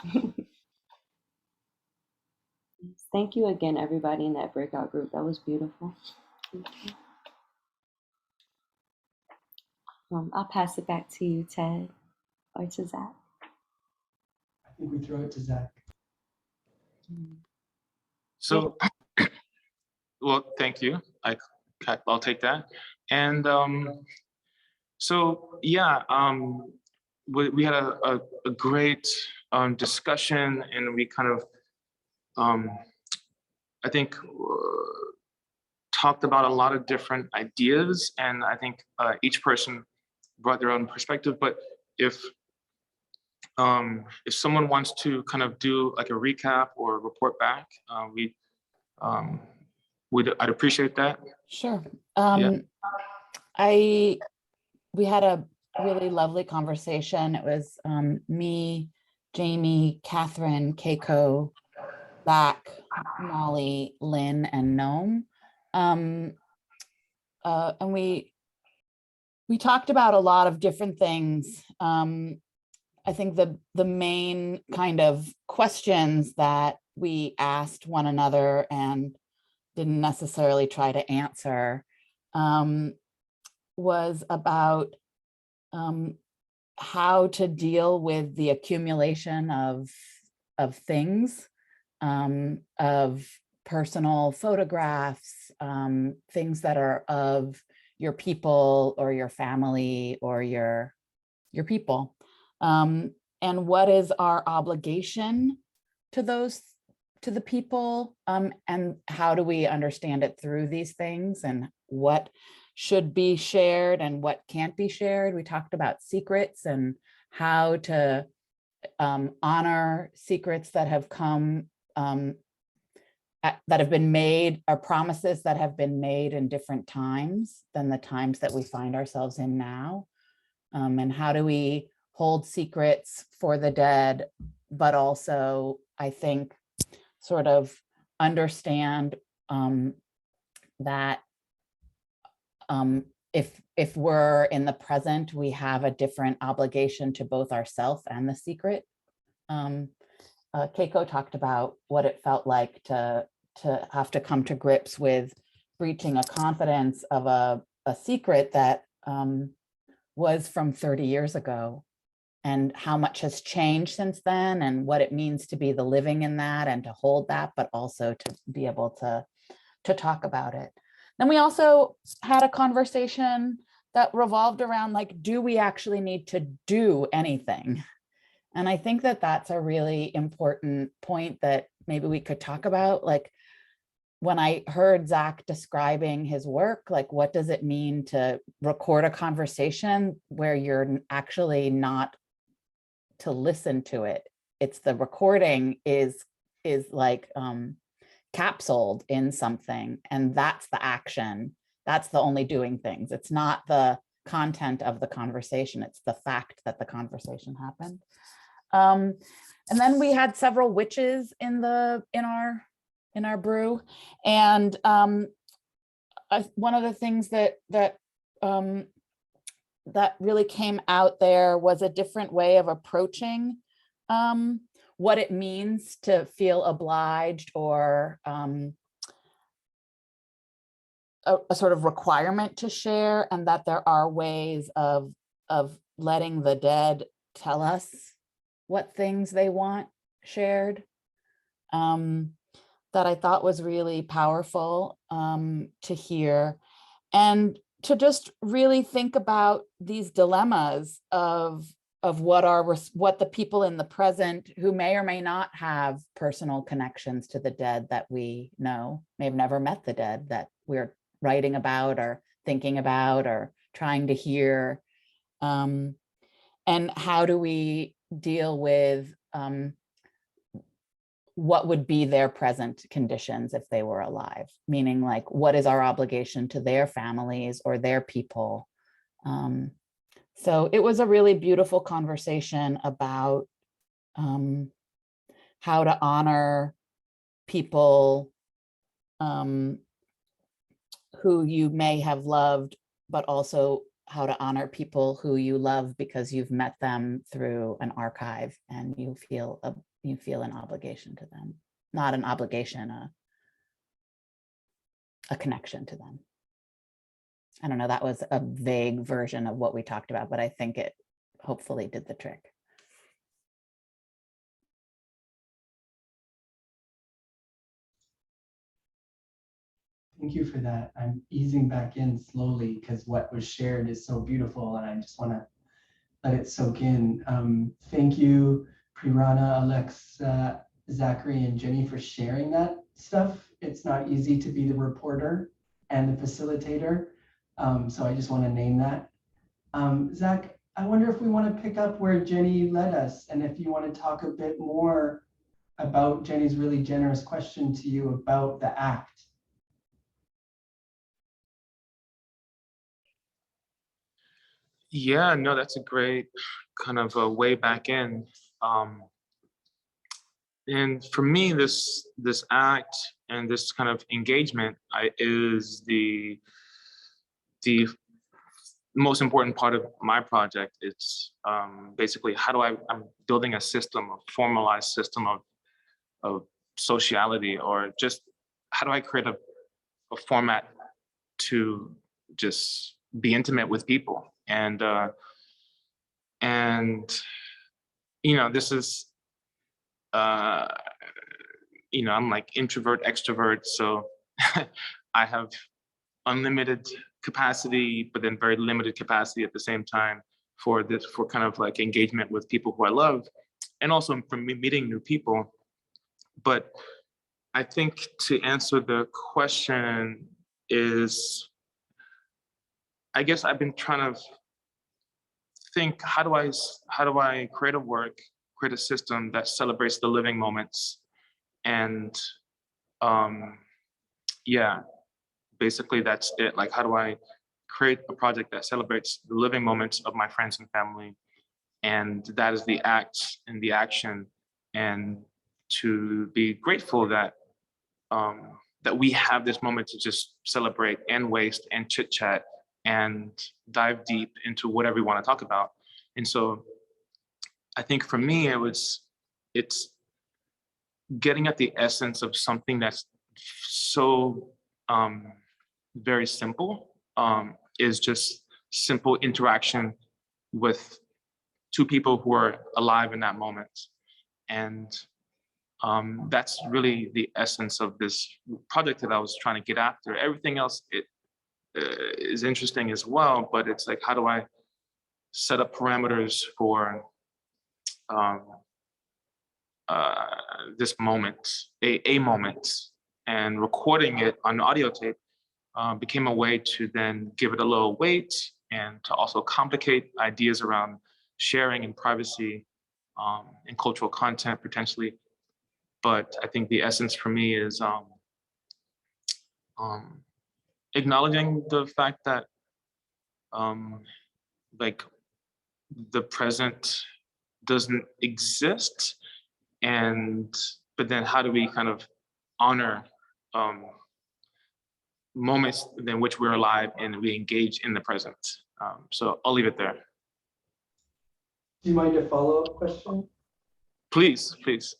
Thank you again, everybody in that breakout group. That was beautiful. Thank you. I'll pass it back to you, Ted, or to Zach. I think we throw it to Zach. So, well, thank you. I'll take that. And so, yeah, we had a great discussion, and we kind of, I think, talked about a lot of different ideas, and I think each person brought their own perspective. But if someone wants to kind of do like a recap or report back, I'd appreciate that. Sure. Yeah. We had a really lovely conversation. It was me, Jamie, Catherine, Keiko, Zach, Molly, Lynn, and Noam. And we talked about a lot of different things. I think the main kind of questions that we asked one another and didn't necessarily try to answer was about how to deal with the accumulation of things, of personal photographs, things that are of your people or your family or your people. And what is our obligation to the people, and how do we understand it through these things, and what should be shared and what can't be shared. We talked about secrets and how to honor secrets that have come, that have been made, or promises that have been made in different times than the times that we find ourselves in now. And how do we hold secrets for the dead, but also, I think, sort of understand that if we're in the present, we have a different obligation to both ourselves and the secret. Keiko talked about what it felt like to have to come to grips with breaching a confidence of a secret that was from 30 years ago, and how much has changed since then, and what it means to be the living in that and to hold that, but also to be able to talk about it. Then we also had a conversation that revolved around, like, do we actually need to do anything? And I think that that's a really important point that maybe we could talk about. Like, when I heard Zach describing his work, like, what does it mean to record a conversation where you're actually not to listen to it? It's the recording is like capsuled in something, and that's the action. That's the only doing things. It's not the content of the conversation. It's the fact that the conversation happened. And then we had several witches in our brew, and one of the things that really came out there was a different way of approaching what it means to feel obliged, or a sort of requirement to share, and that there are ways of letting the dead tell us what things they want shared, that I thought was really powerful to hear, and to just really think about these dilemmas of what the people in the present, who may or may not have personal connections to the dead that we know, may have never met the dead that we're writing about or thinking about or trying to hear, and how do we deal with what would be their present conditions if they were alive, meaning, like, what is our obligation to their families or their people. So it was a really beautiful conversation about how to honor people who you may have loved, but also how to honor people who you love because you've met them through an archive and you feel an obligation to them, not an obligation, a connection to them. I don't know, that was a vague version of what we talked about, but I think it hopefully did the trick. Thank you for that. I'm easing back in slowly because what was shared is so beautiful, and I just want to let it soak in. Thank you, Prerana, Alexa, Zachary, and Jenny, for sharing that stuff. It's not easy to be the reporter and the facilitator, so I just want to name that. Zach, I wonder if we want to pick up where Jenny led us, and if you want to talk a bit more about Jenny's really generous question to you about the act. Yeah, no, that's a great kind of a way back in. And for me, this act and this kind of engagement is the most important part of my project. It's basically I'm building a system, a formalized system of sociality, or just how do I create a format to just be intimate with people. And this is I'm like introvert, extrovert. So I have unlimited capacity, but then very limited capacity at the same time for kind of like engagement with people who I love, and also from meeting new people. But I think to answer the question is, I guess I've been trying to think, how do I create a work, create a system that celebrates the living moments? And yeah, basically that's it. Like, how do I create a project that celebrates the living moments of my friends and family? And that is the act and the action, and to be grateful that that we have this moment to just celebrate and waste and chit chat and dive deep into whatever we want to talk about. And so I think for me, it's getting at the essence of something that's so very simple, is just simple interaction with two people who are alive in that moment. And that's really the essence of this project that I was trying to get after. Everything else is interesting as well, but it's like, how do I set up parameters for this moment, a moment, and recording it on audio tape became a way to then give it a little weight and to also complicate ideas around sharing and privacy and cultural content potentially. But I think the essence for me is acknowledging the fact that like the present doesn't exist, but then how do we kind of honor moments in which we're alive and we engage in the present. So I'll leave it there. Do you mind a follow-up question? Please, please.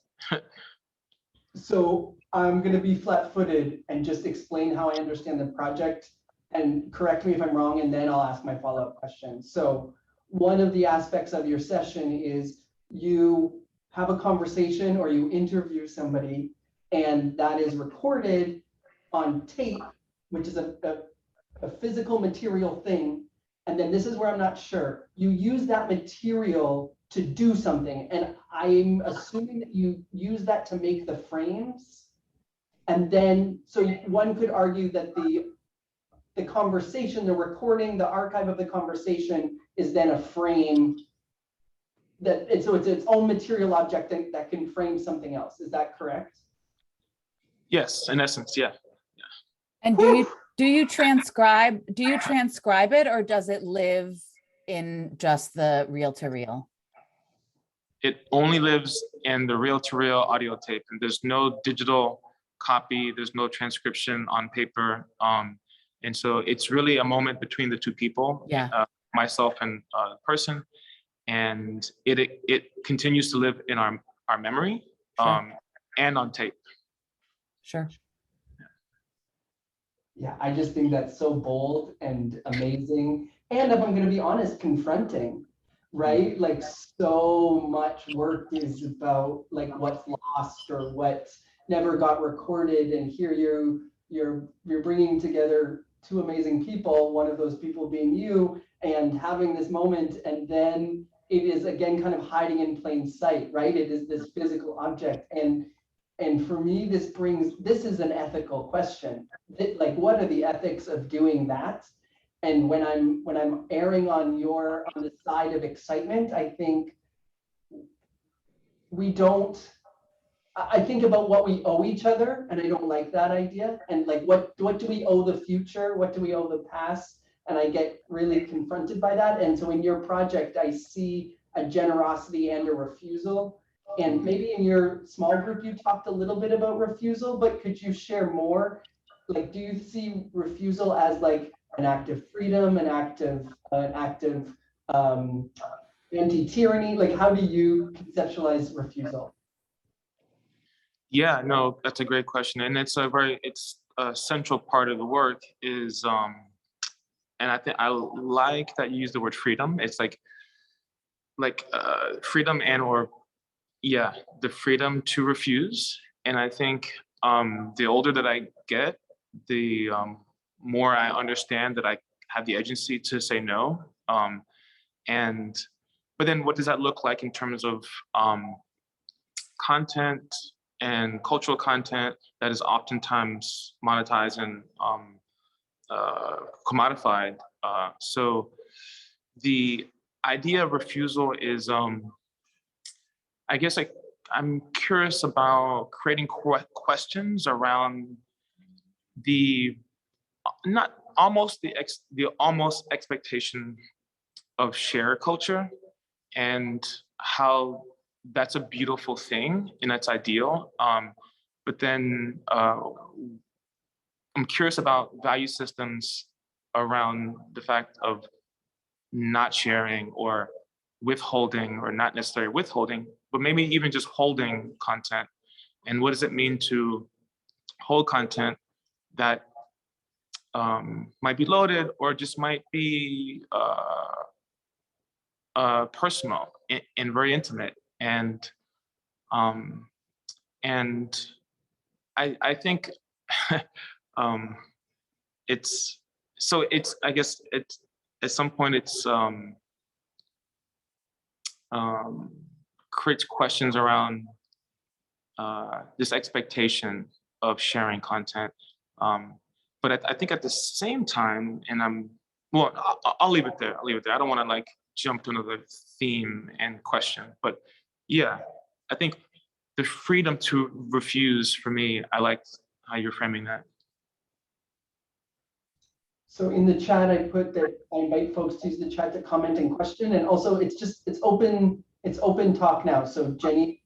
So I'm going to be flat-footed and just explain how I understand the project, and correct me if I'm wrong, and then I'll ask my follow-up question. So one of the aspects of your session is you have a conversation or you interview somebody, and that is recorded on tape, which is a physical material thing. And then this is where I'm not sure. You use that material to do something. And I'm assuming that you use that to make the frames. And then, so one could argue that the conversation, the recording, the archive of the conversation is then a frame so it's its own material object that can frame something else. Is that correct? Yes, in essence, yeah. And do you transcribe it, or does it live in just the reel-to-reel? It only lives in the reel-to-reel audio tape, and there's no digital copy, there's no transcription on paper. And so it's really a moment between the two people, myself and the person. And it continues to live in our memory, and on tape. Sure. Yeah, I just think that's so bold and amazing. And if I'm going to be honest, confronting, right? Like, so much work is about like what's lost or what never got recorded. And here you're bringing together two amazing people, one of those people being you, and having this moment. And then it is again kind of hiding in plain sight, right? It is this physical object. And for me, this is an ethical question. Like, what are the ethics of doing that? And when I'm erring on the side of excitement, I think I think about what we owe each other, and I don't like that idea. And like, what do we owe the future? What do we owe the past? And I get really confronted by that. And so in your project, I see a generosity and a refusal. And maybe in your small group, you talked a little bit about refusal, but could you share more? Like, do you see refusal as like an act of freedom, an act of anti-tyranny? Like, how do you conceptualize refusal? Yeah, no, that's a great question. And it's a central part of the work is, and I think I like that you use the word freedom. It's like freedom the freedom to refuse. And I think the older that I get, the more I understand that I have the agency to say no. But then what does that look like in terms of content and cultural content that is oftentimes monetized and commodified? So the idea of refusal is, I guess I'm curious about creating questions around the almost expectation of share culture, and how that's a beautiful thing and that's ideal. But then I'm curious about value systems around the fact of not sharing or withholding, or not necessarily withholding, but maybe even just holding content. And what does it mean to hold content that might be loaded or just might be personal and very intimate. And I think I guess it's at some point it's creates questions around this expectation of sharing content. But I think at the same time, and I'll leave it there. I don't want to like jump to another theme and question, but yeah, I think the freedom to refuse, for me, I like how you're framing that. So in the chat, I put that I invite folks to use the chat to comment and question, and also it's open talk now. So Jenny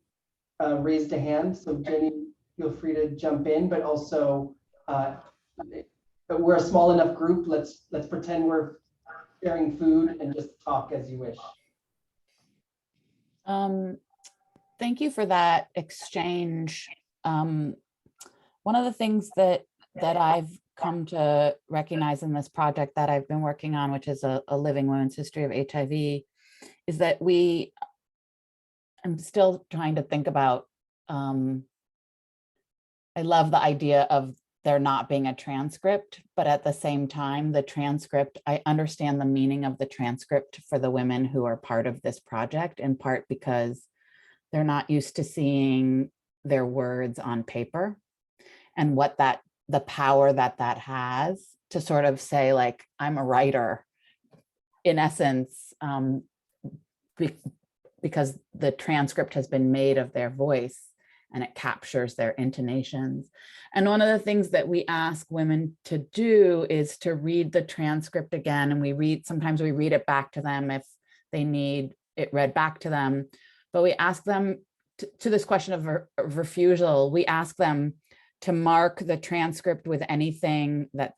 raised a hand, so Jenny, feel free to jump in, but also we're a small enough group. Let's pretend we're sharing food and just talk as you wish. Thank you for that exchange. One of the things that I've come to recognize in this project that I've been working on, which is a Living Women's History of HIV, is that I'm still trying to think about, I love the idea of there not being a transcript, but at the same time, the transcript, I understand the meaning of the transcript for the women who are part of this project, in part because they're not used to seeing their words on paper, and what the power that has to sort of say, like, I'm a writer, in essence, because the transcript has been made of their voice and it captures their intonations. And one of the things that we ask women to do is to read the transcript again. And sometimes we read it back to them if they need it read back to them. But we ask them to this question of refusal, we ask them to mark the transcript with anything that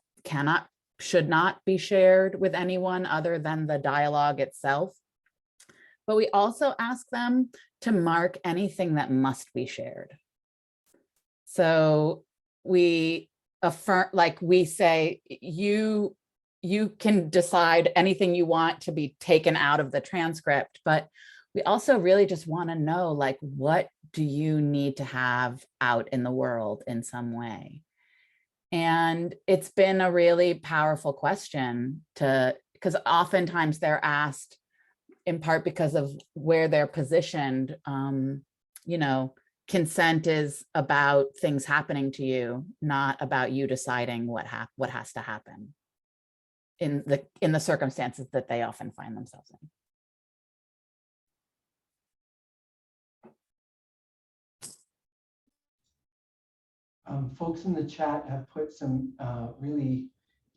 should not be shared with anyone other than the dialogue itself. But we also ask them to mark anything that must be shared. So we affirm, like we say, you can decide anything you want to be taken out of the transcript, but we also really just want to know, like, what do you need to have out in the world in some way? And it's been a really powerful question because oftentimes they're asked in part because of where they're positioned. Consent is about things happening to you, not about you deciding what has to happen in the circumstances that they often find themselves in. Folks in the chat have put some really,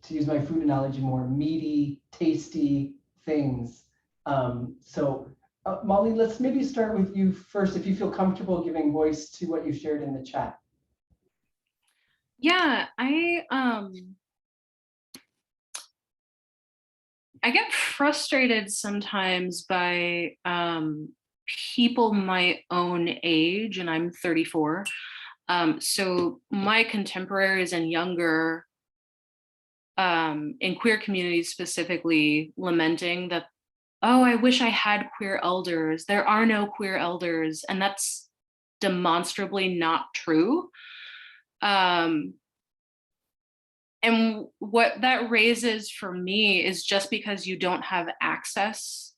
to use my food analogy, more meaty, tasty things. Molly, let's maybe start with you first, if you feel comfortable giving voice to what you shared in the chat. Yeah, I get frustrated sometimes by people my own age, and I'm 34. So my contemporaries and younger in queer communities specifically lamenting that, oh, I wish I had queer elders. There are no queer elders. And that's demonstrably not true. And what that raises for me is just because you don't have access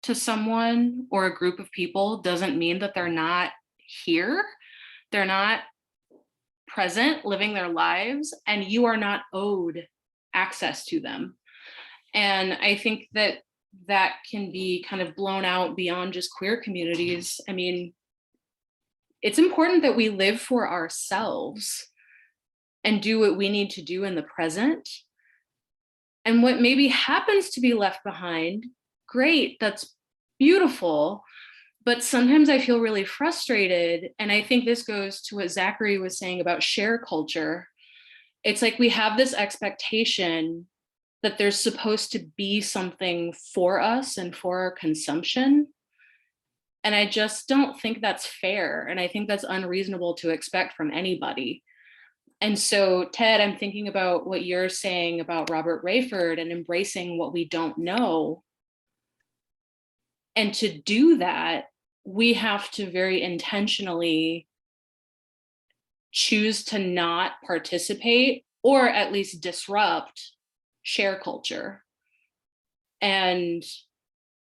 to someone or a group of people doesn't mean that they're not here. They're not present, living their lives, and you are not owed access to them. And I think that that can be kind of blown out beyond just queer communities. I mean, it's important that we live for ourselves and do what we need to do in the present. And what maybe happens to be left behind, great, that's beautiful. But sometimes I feel really frustrated. And I think this goes to what Zachary was saying about share culture. It's like we have this expectation that there's supposed to be something for us and for our consumption. And I just don't think that's fair. And I think that's unreasonable to expect from anybody. And so, Ted, I'm thinking about what you're saying about Robert Rayford and embracing what we don't know. And to do that, we have to very intentionally choose to not participate or at least disrupt share culture. And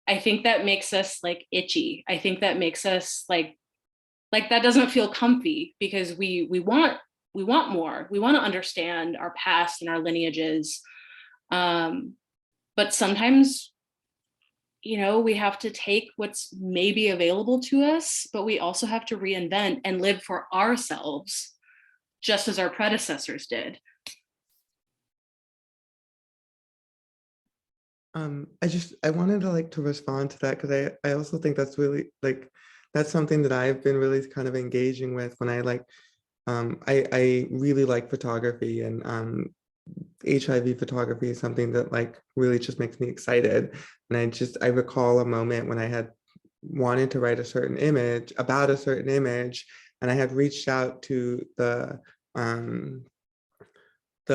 I think that makes us like itchy. I think that makes us like that doesn't feel comfy because we want more. We want to understand our past and our lineages. But sometimes, you know, we have to take what's maybe available to us, but we also have to reinvent and live for ourselves, just as our predecessors did. I wanted to respond to that because I also think that's really that's something that I've been really kind of engaging with when I really like photography, and HIV photography is something that really just makes me excited. And I recall a moment when I had wanted to write a certain image about a certain image, and I had reached out to the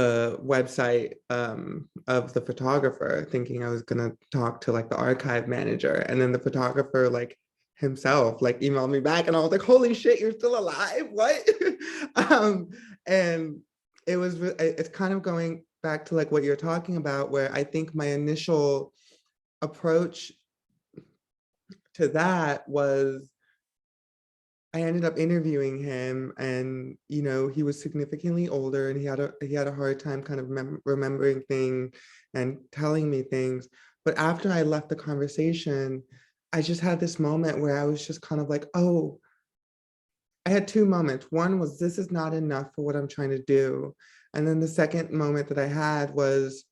website of the photographer, thinking I was gonna talk to the archive manager, and then the photographer himself emailed me back, and I was like, holy shit, you're still alive, what? And it's kind of going back to what you're talking about, where I think my initial approach to that was I ended up interviewing him, and he was significantly older, and he had a hard time kind of remembering things and telling me things. But after I left the conversation, I just had this moment where I was just kind of like, oh, I had two moments. One was, this is not enough for what I'm trying to do. And then the second moment that I had was,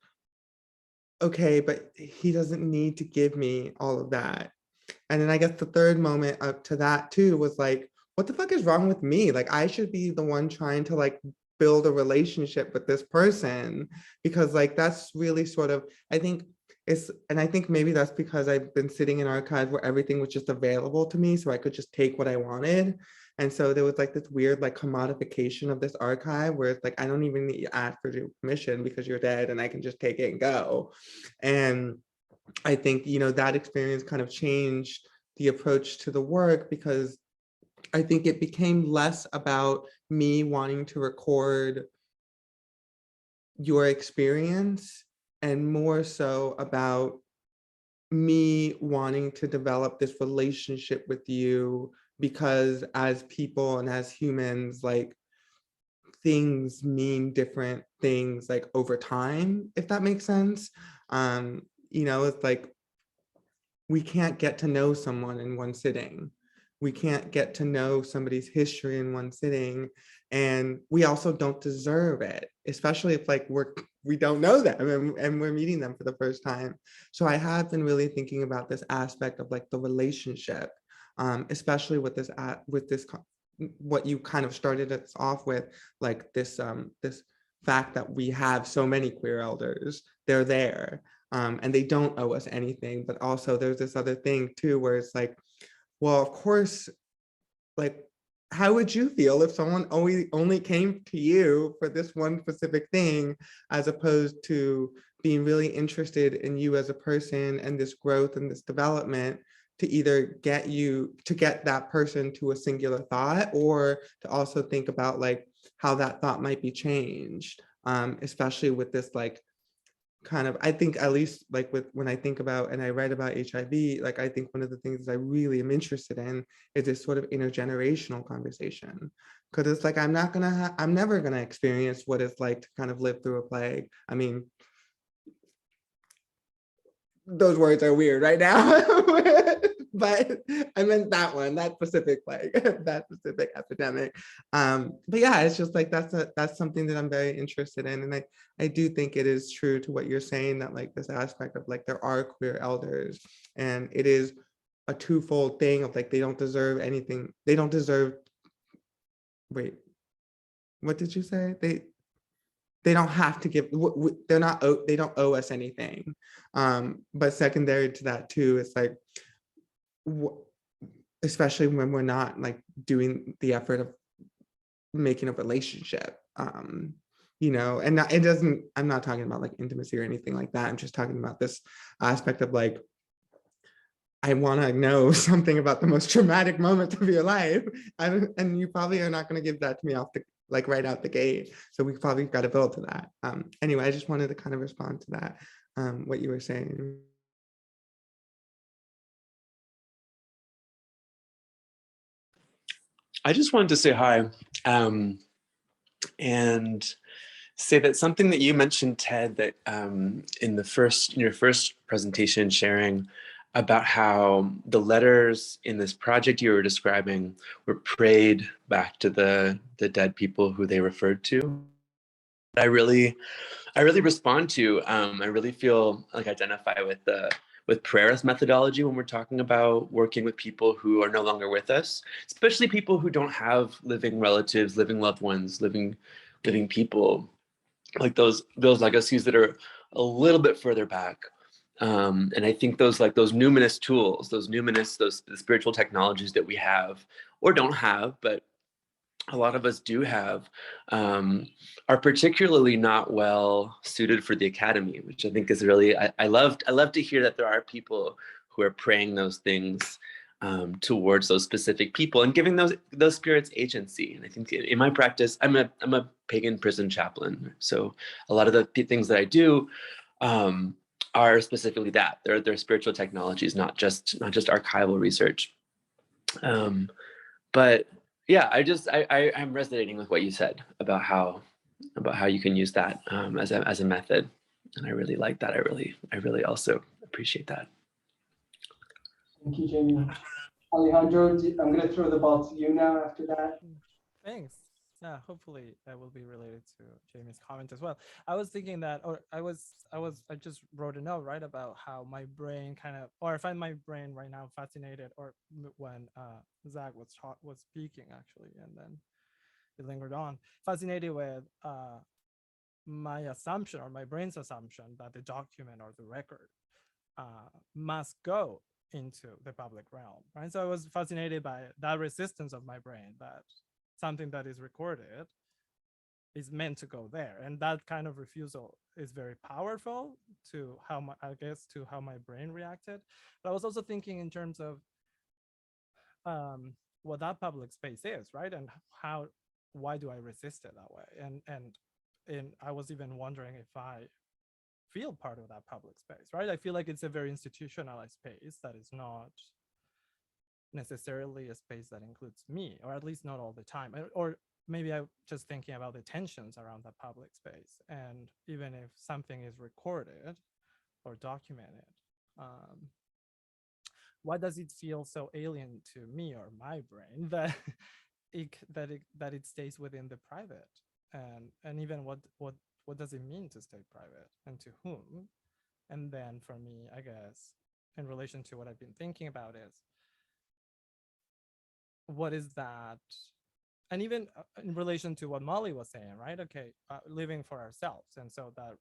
okay, but he doesn't need to give me all of that. And then I guess the third moment up to that too was what the fuck is wrong with me? I should be the one trying to build a relationship with this person, because that's really sort of, I think maybe that's because I've been sitting in archives where everything was just available to me, so I could just take what I wanted. And so there was this weird commodification of this archive where it's I don't even need to ask for your permission because you're dead and I can just take it and go. And I think, that experience kind of changed the approach to the work, because I think it became less about me wanting to record your experience and more so about me wanting to develop this relationship with you, because as people and as humans, things mean different things over time, if that makes sense. It's we can't get to know someone in one sitting. We can't get to know somebody's history in one sitting. And we also don't deserve it, especially if we don't know them and we're meeting them for the first time. So I have been really thinking about this aspect of the relationship, especially with this what you kind of started us off with, this fact that we have so many queer elders. They're there, and they don't owe us anything. But also there's this other thing too, where it's well, of course, how would you feel if someone only came to you for this one specific thing, as opposed to being really interested in you as a person and this growth and this development, to either get that person to a singular thought, or to also think about how that thought might be changed especially with this like kind of, I think at least like with when I think about and I write about HIV, like I think one of the things I really am interested in is this sort of intergenerational conversation. Because it's like I'm never gonna experience what it's like to kind of live through a plague. I mean, those words are weird right now, but I meant that one, that specific plague, that specific epidemic. But yeah, it's just like that's something that I'm very interested in, and I do think it is true to what you're saying, that like this aspect of like there are queer elders, and it is a twofold thing of like they don't deserve anything. They don't deserve. Wait, what did you say? They don't have to give, they're not, they don't owe us anything. But secondary to that too, it's like, especially when we're not like doing the effort of making a relationship, you know, and it doesn't, I'm not talking about like intimacy or anything like that. I'm just talking about this aspect of like, I want to know something about the most traumatic moment of your life. And you probably are not going to give that to me off the, like right out the gate. So we probably got to build to that. Anyway, I just wanted to kind of respond to that, what you were saying. I just wanted to say hi and say that something that you mentioned, Ted, that in your first presentation sharing about how the letters in this project you were describing were prayed back to the dead people who they referred to. I really respond to. I really feel like identify with Prerana's methodology when we're talking about working with people who are no longer with us, especially people who don't have living relatives, living loved ones, living people, like those legacies that are a little bit further back. And I think those numinous tools, those spiritual technologies that we have or don't have, but a lot of us do have, are particularly not well suited for the academy, which I think is really, I love to hear that there are people who are praying those things towards those specific people and giving those spirits agency. And I think in my practice, I'm a pagan prison chaplain. So a lot of the things that I do are specifically that. They're spiritual technologies, not just archival research. But yeah, I'm resonating with what you said about how you can use that as a method, and I really like that. I really also appreciate that. Thank you, Jamie. Alejandro, I'm going to throw the ball to you now after that. Thanks. Yeah, hopefully that will be related to Jamie's comment as well. I was thinking that, or I just wrote a note, right, about how my brain I find my brain right now fascinated, or when Zach was speaking actually, and then it lingered on, fascinated with my assumption, or my brain's assumption, that the document or the record must go into the public realm, right? So I was fascinated by that resistance of my brain, that something that is recorded is meant to go there, and that kind of refusal is very powerful to how my brain reacted. But I was also thinking in terms of what that public space is, right, and why do I resist it that way? And I was even wondering if I feel part of that public space, right? I feel like it's a very institutionalized space that is not necessarily a space that includes me, or at least not all the time. Or maybe I'm just thinking about the tensions around the public space. And even if something is recorded or documented, why does it feel so alien to me or my brain that it stays within the private? And even what does it mean to stay private, and to whom? And then for me, I guess, in relation to what I've been thinking about is, what is that? And even in relation to what Molly was saying, right? Okay, living for ourselves. And so that,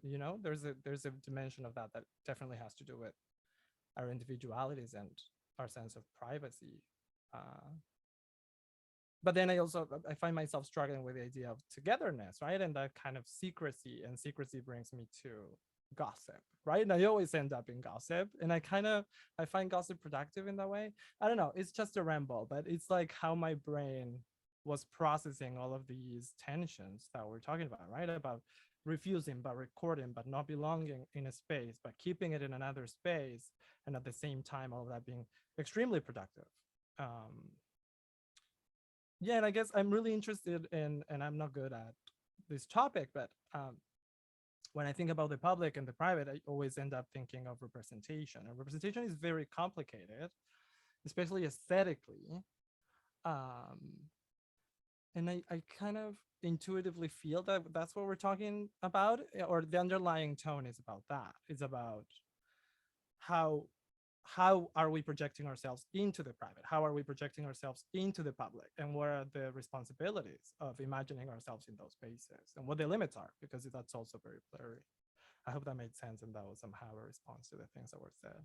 you know, there's a dimension of that definitely has to do with our individualities and our sense of privacy. But then I find myself struggling with the idea of togetherness, right? And that kind of secrecy, and secrecy brings me to gossip, right? And I always end up in gossip, and I find gossip productive in that way. I don't know, it's just a ramble, but it's like how my brain was processing all of these tensions that we're talking about, right? About refusing, but recording, but not belonging in a space, but keeping it in another space. And at the same time, all of that being extremely productive. Yeah, and I guess I'm really interested in, and I'm not good at this topic, but when I think about the public and the private, I always end up thinking of representation. And representation is very complicated, especially aesthetically. And I kind of intuitively feel that that's what we're talking about, or the underlying tone is about that. It's about how are we projecting ourselves into the private? How are we projecting ourselves into the public? And what are the responsibilities of imagining ourselves in those spaces, and what the limits are, because that's also very blurry. I hope that made sense, and that was somehow a response to the things that were said.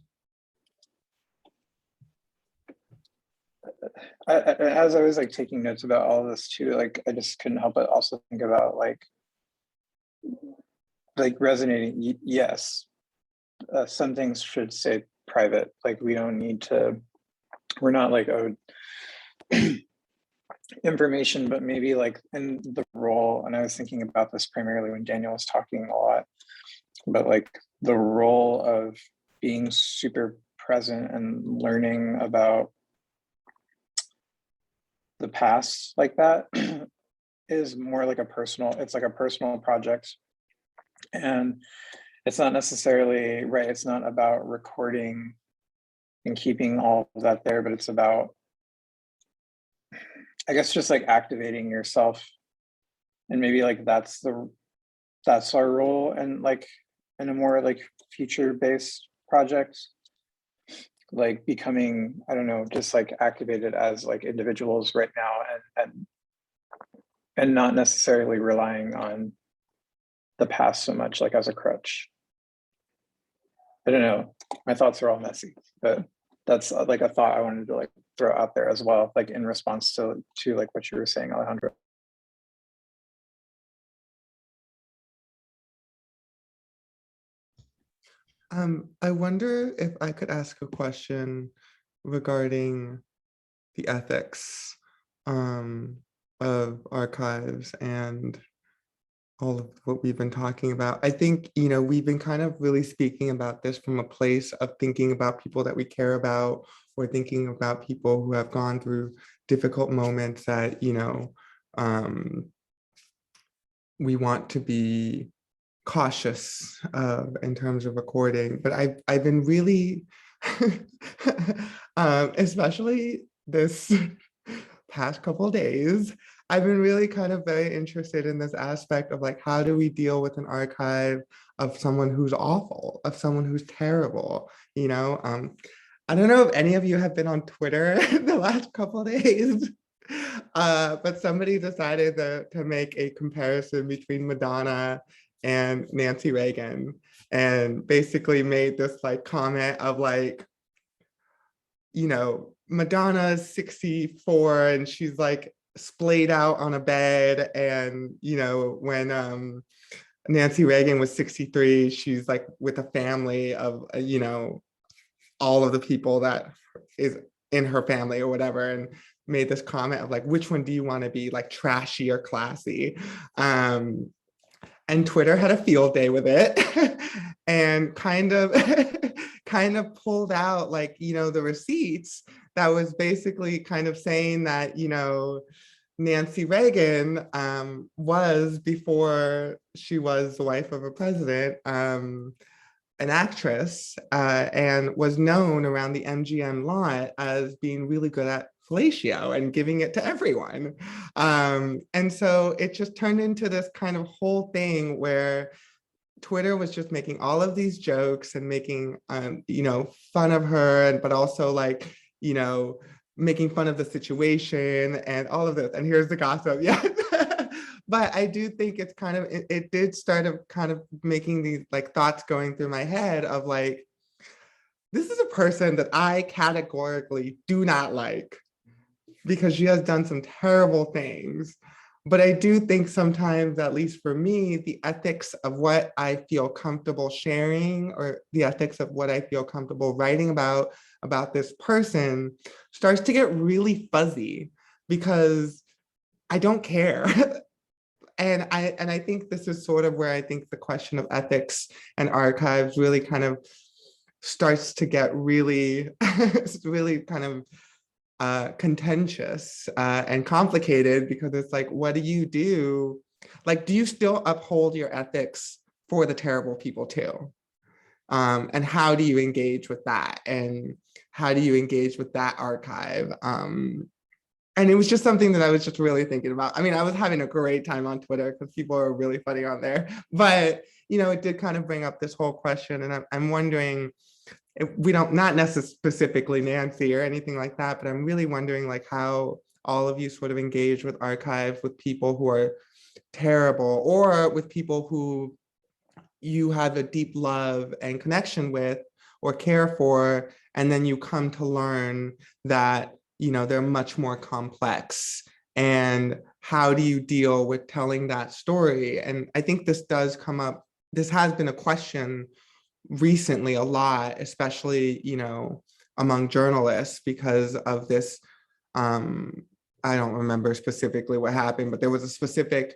As I was like taking notes about all of this too, like I just couldn't help but also think about like resonating. Yes, some things should say private. Like we don't need to. We're not like information, but maybe like in the role. And I was thinking about this primarily when Daniel was talking a lot, but like the role of being super present and learning about the past like that is more like it's like a personal project. And it's not necessarily, right, it's not about recording and keeping all of that there, but it's about, I guess, just like activating yourself. And maybe like that's our role, and like in a more like future-based project, like becoming, I don't know, just like activated as like individuals right now, and not necessarily relying on the past so much like as a crutch. I don't know, my thoughts are all messy, but that's like a thought I wanted to like throw out there as well, like in response to like what you were saying, Alejandro. I wonder if I could ask a question regarding the ethics of archives and all of what we've been talking about. I think, we've been kind of really speaking about this from a place of thinking about people that we care about, or thinking about people who have gone through difficult moments that, we want to be cautious in terms of recording. But I've been really, especially this past couple of days, I've been really kind of very interested in this aspect of like, how do we deal with an archive of someone who's awful, of someone who's terrible, I don't know if any of you have been on Twitter the last couple of days, but somebody decided to make a comparison between Madonna and Nancy Reagan, and basically made this like comment of like, Madonna's 64 and she's like splayed out on a bed, and when Nancy Reagan was 63, she's like with a family of all of the people that is in her family or whatever, and made this comment of like, which one do you want to be, like trashy or classy? And Twitter had a field day with it and kind of pulled out like, the receipts that was basically kind of saying that, Nancy Reagan was, before she was the wife of a president, an actress, and was known around the MGM lot as being really good at fellatio and giving it to everyone. And so it just turned into this kind of whole thing where Twitter was just making all of these jokes and making, fun of her, but also like, making fun of the situation and all of this. And here's the gossip, yeah. But I do think it's kind of, it did start of kind of making these like thoughts going through my head of like, this is a person that I categorically do not like because she has done some terrible things. But I do think sometimes, at least for me, the ethics of what I feel comfortable sharing, or the ethics of what I feel comfortable writing about this person, starts to get really fuzzy, because I don't care. And I think this is sort of where I think the question of ethics and archives really kind of starts to get really, really kind of contentious and complicated, because it's like, what do you do? Like, do you still uphold your ethics for the terrible people too? And how do you engage with that? And how do you engage with that archive? And it was just something that I was just really thinking about. I mean, I was having a great time on Twitter because people are really funny on there. But, you know, it did kind of bring up this whole question. And I'm wondering, if we don't, not necessarily specifically Nancy or anything like that, but I'm really wondering like how all of you sort of engage with archives with people who are terrible, or with people who you have a deep love and connection with or care for, and then you come to learn that, you know, they're much more complex. And how do you deal with telling that story? And I think this does come up, this has been a question recently a lot, especially, you know, among journalists, because of this, I don't remember specifically what happened, but there was a specific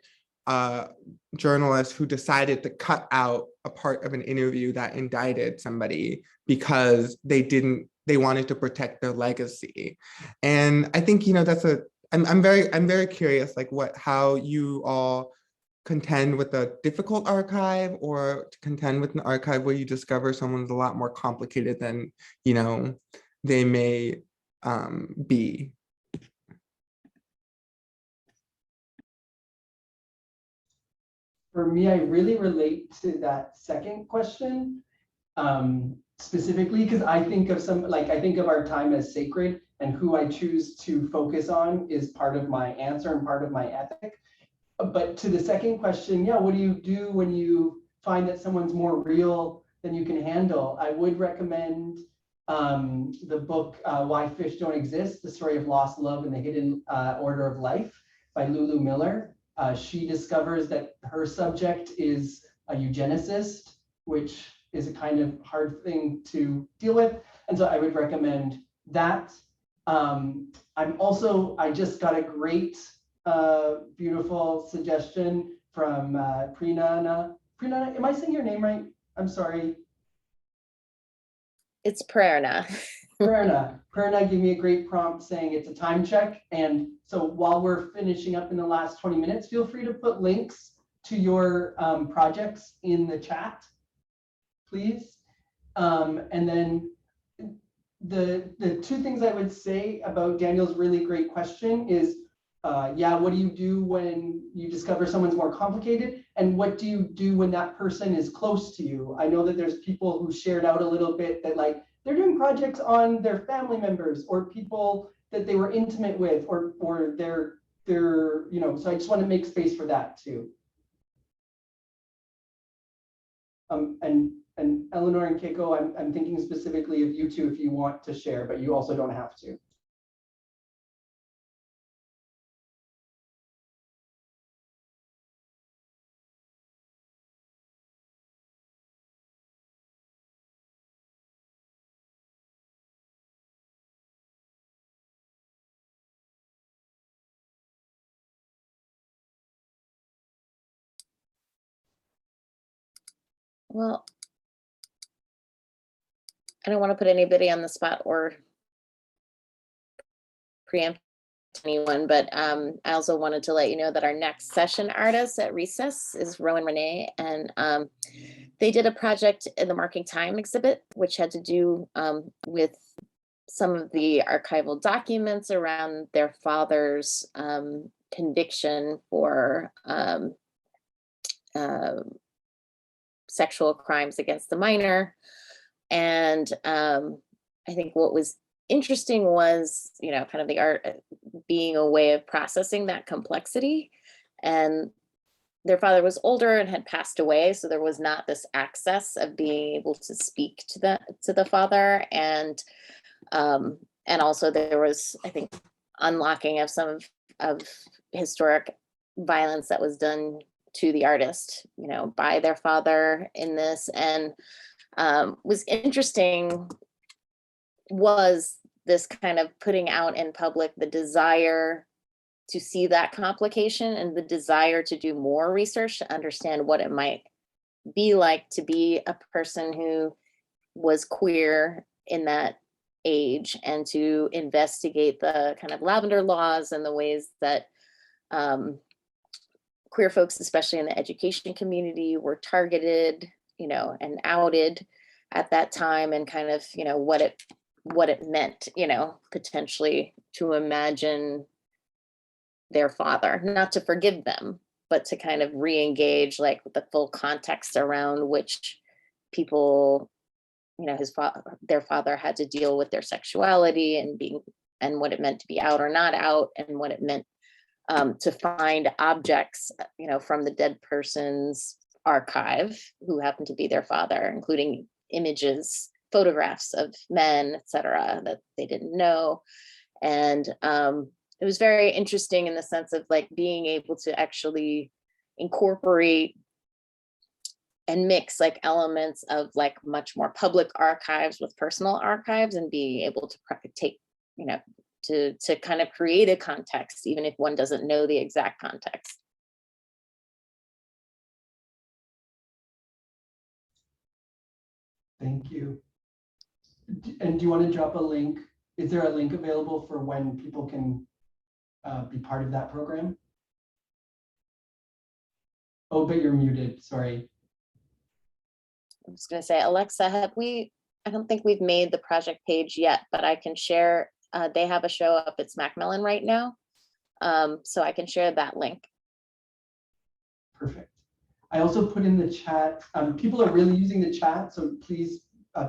journalist who decided to cut out a part of an interview that indicted somebody because they wanted to protect their legacy. And I think, you know, I'm very curious, like how you all contend with a difficult archive, or to contend with an archive where you discover someone's a lot more complicated than, you know, they may be. For me, I really relate to that second question, specifically because I think of I think of our time as sacred, and who I choose to focus on is part of my answer and part of my ethic. But to the second question, yeah, what do you do when you find that someone's more real than you can handle? I would recommend the book, Why Fish Don't Exist, The Story of Lost Love and the Hidden Order of Life by Lulu Miller. She discovers that her subject is a eugenicist, which is a kind of hard thing to deal with. And so I would recommend that. I just got a great, beautiful suggestion from Prerana. Prerana, am I saying your name right? I'm sorry. It's Prerana. Prerana gave me a great prompt saying it's a time check. And so while we're finishing up in the last 20 minutes, feel free to put links to your projects in the chat, please. And then the two things I would say about Daniel's really great question is, yeah, what do you do when you discover someone's more complicated? And what do you do when that person is close to you? I know that there's people who shared out a little bit that like, they're doing projects on their family members or people that they were intimate with, or they're, you know, so I just want to make space for that too. And Eleanor and Keiko, I'm thinking specifically of you two if you want to share, but you also don't have to. Well, I don't want to put anybody on the spot or preempt anyone, but I also wanted to let you know that our next session artist at Recess is Rowan Renee, and they did a project in the Marking Time exhibit, which had to do with some of the archival documents around their father's conviction for sexual crimes against the minor. And I think what was interesting was, you know, kind of the art being a way of processing that complexity. And their father was older and had passed away, so there was not this access of being able to speak to the father. And also there was, I think, unlocking of some of historic violence that was done to the artist, you know, by their father in this. And was interesting was this kind of putting out in public the desire to see that complication and the desire to do more research to understand what it might be like to be a person who was queer in that age, and to investigate the kind of lavender laws and the ways that queer folks, especially in the education community, were targeted, and outed at that time, and kind of, what it meant, potentially to imagine their father, not to forgive them, but to kind of re-engage like the full context around which people, their father had to deal with their sexuality and what it meant to be out or not out, and what it meant to find objects, from the dead person's archive who happened to be their father, including images, photographs of men, etc., that they didn't know. And it was very interesting in the sense of like being able to actually incorporate and mix like elements of like much more public archives with personal archives, and being able to take, to kind of create a context, even if one doesn't know the exact context. Thank you. And do you want to drop a link? Is there a link available for when people can be part of that program? Oh, but you're muted, sorry. I was going to say, Alexa, I don't think we've made the project page yet, but I can share, they have a show up at Smackmelon right now. So I can share that link. Perfect. I also put in the chat, people are really using the chat, so please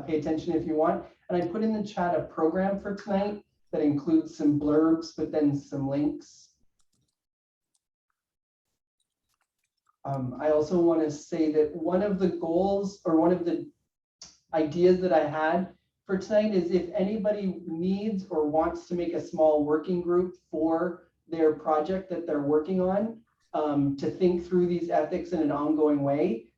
pay attention if you want. And I put in the chat a program for tonight that includes some blurbs, but then some links. I also want to say that one of the goals, or one of the ideas that I had for tonight, is if anybody needs or wants to make a small working group for their project that they're working on, to think through these ethics in an ongoing way,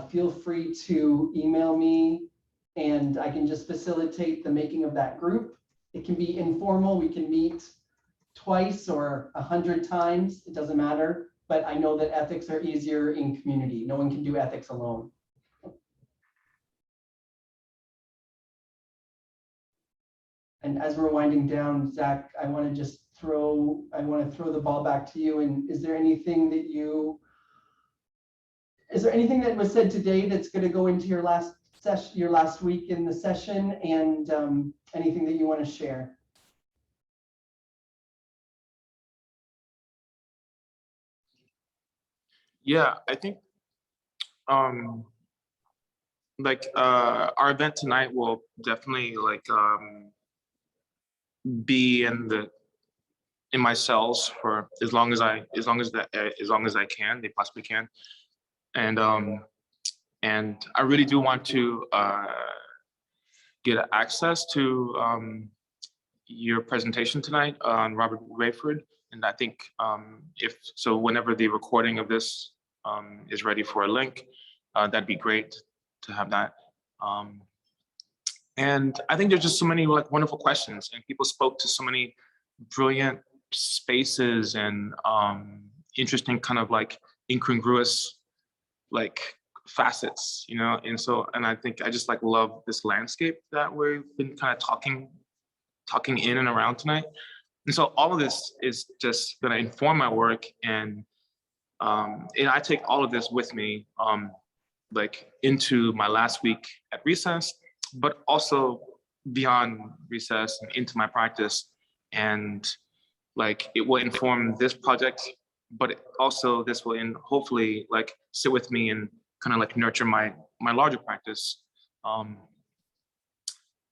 feel free to email me and I can just facilitate the making of that group. It can be informal. We can meet twice or 100 times. It doesn't matter. But I know that ethics are easier in community. No one can do ethics alone. And as we're winding down, Zach, I want to throw the ball back to you. And is there anything that was said today that's going to go into your last session, your last week in the session, and anything that you want to share? Yeah, I think our event tonight will definitely be in my cells for as long as I can, they possibly can. And I really do want to get access to your presentation tonight on Robert Rayford. And I think whenever the recording of this is ready for a link, that'd be great to have that. And I think there's just so many wonderful questions, and people spoke to so many brilliant spaces and interesting kind of incongruous facets, and I think I just love this landscape that we've been kind of talking in and around tonight. And so all of this is just going to inform my work, and I take all of this with me into my last week at Recess, but also beyond Recess and into my practice. And it will inform this project, but also this will hopefully sit with me and kind of nurture my larger practice.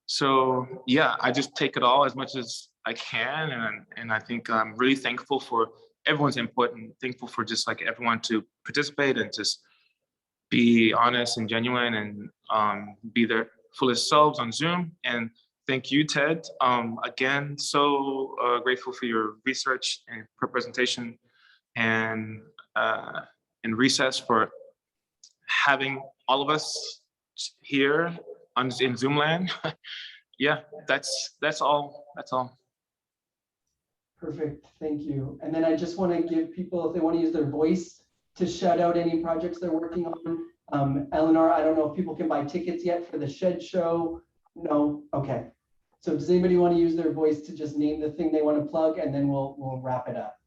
So yeah, I just take it all as much as I can, and I think I'm really thankful for everyone's input, and thankful for just everyone to participate and just be honest and genuine and be their fullest selves on Zoom. And thank you, Ted. Again, so grateful for your research and presentation, and Recess for having all of us here in Zoom land. Yeah, that's all. Perfect, thank you. And then I just want to give people, if they want to use their voice to shout out any projects they're working on. Eleanor, I don't know if people can buy tickets yet for the Shed Show. No, okay. So does anybody want to use their voice to just name the thing they want to plug, and then we'll wrap it up.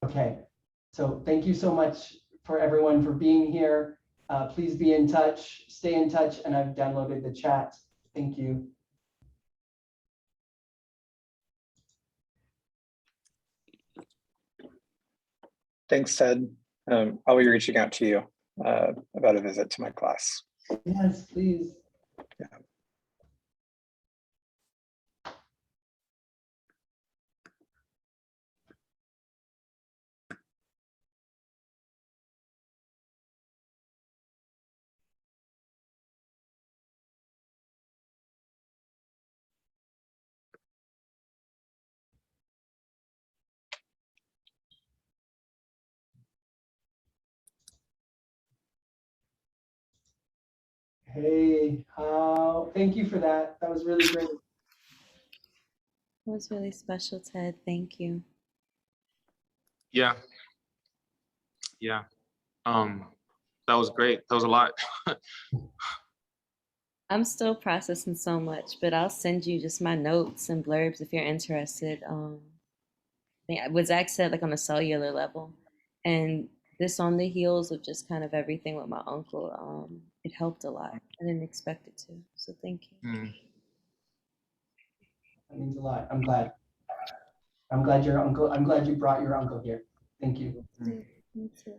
Okay, so thank you so much for everyone for being here. Please be in touch, stay in touch, and I've downloaded the chat. Thank you. Thanks, Ted. I'll be reaching out to you about a visit to my class. Yes, please. Yeah. Hey, thank you for that. That was really great. It was really special, Ted. Thank you. Yeah. Yeah. That was great. That was a lot. I'm still processing so much, but I'll send you just my notes and blurbs if you're interested. What Zach said, like on a cellular level, and this on the heels of just kind of everything with my uncle. It helped a lot. I didn't expect it to, so thank you. That means a lot. I'm glad. I'm glad your uncle. I'm glad you brought your uncle here. Thank you. Me too.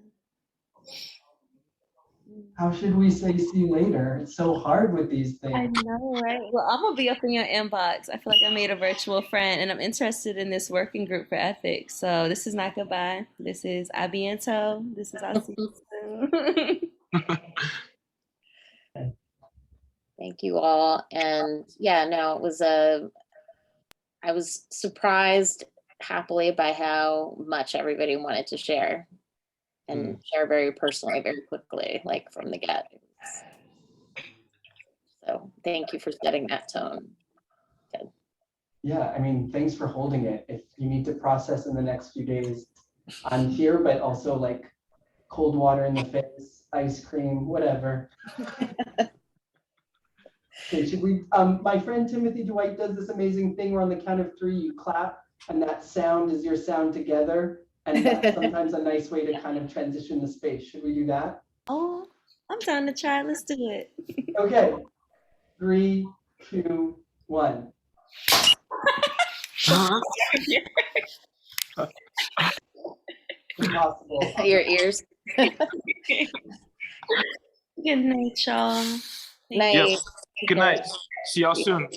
How should we say see you later? It's so hard with these I things. know, right? Well, I'm gonna be up in your inbox. I feel like I made a virtual friend, and I'm interested in this working group for ethics. So this is not goodbye. This is a biento. This is I'll see you soon. Thank you all. And yeah, no, it was I was surprised happily by how much everybody wanted to share and share very personally, very quickly, like from the get. So thank you for setting that tone. Good. Yeah, I mean, thanks for holding it. If you need to process in the next few days, I'm here, but also like cold water in the face, ice cream, whatever. Okay, should we, my friend Timothy Dwight does this amazing thing where on the count of 3, you clap, and that sound is your sound together. And that's sometimes a nice way to kind of transition the space. Should we do that? Oh, I'm down to try. Let's do it. Okay, 3, 2, 1. Impossible. Your ears. Good night, y'all. Night. Yep. Good night. See y'all soon.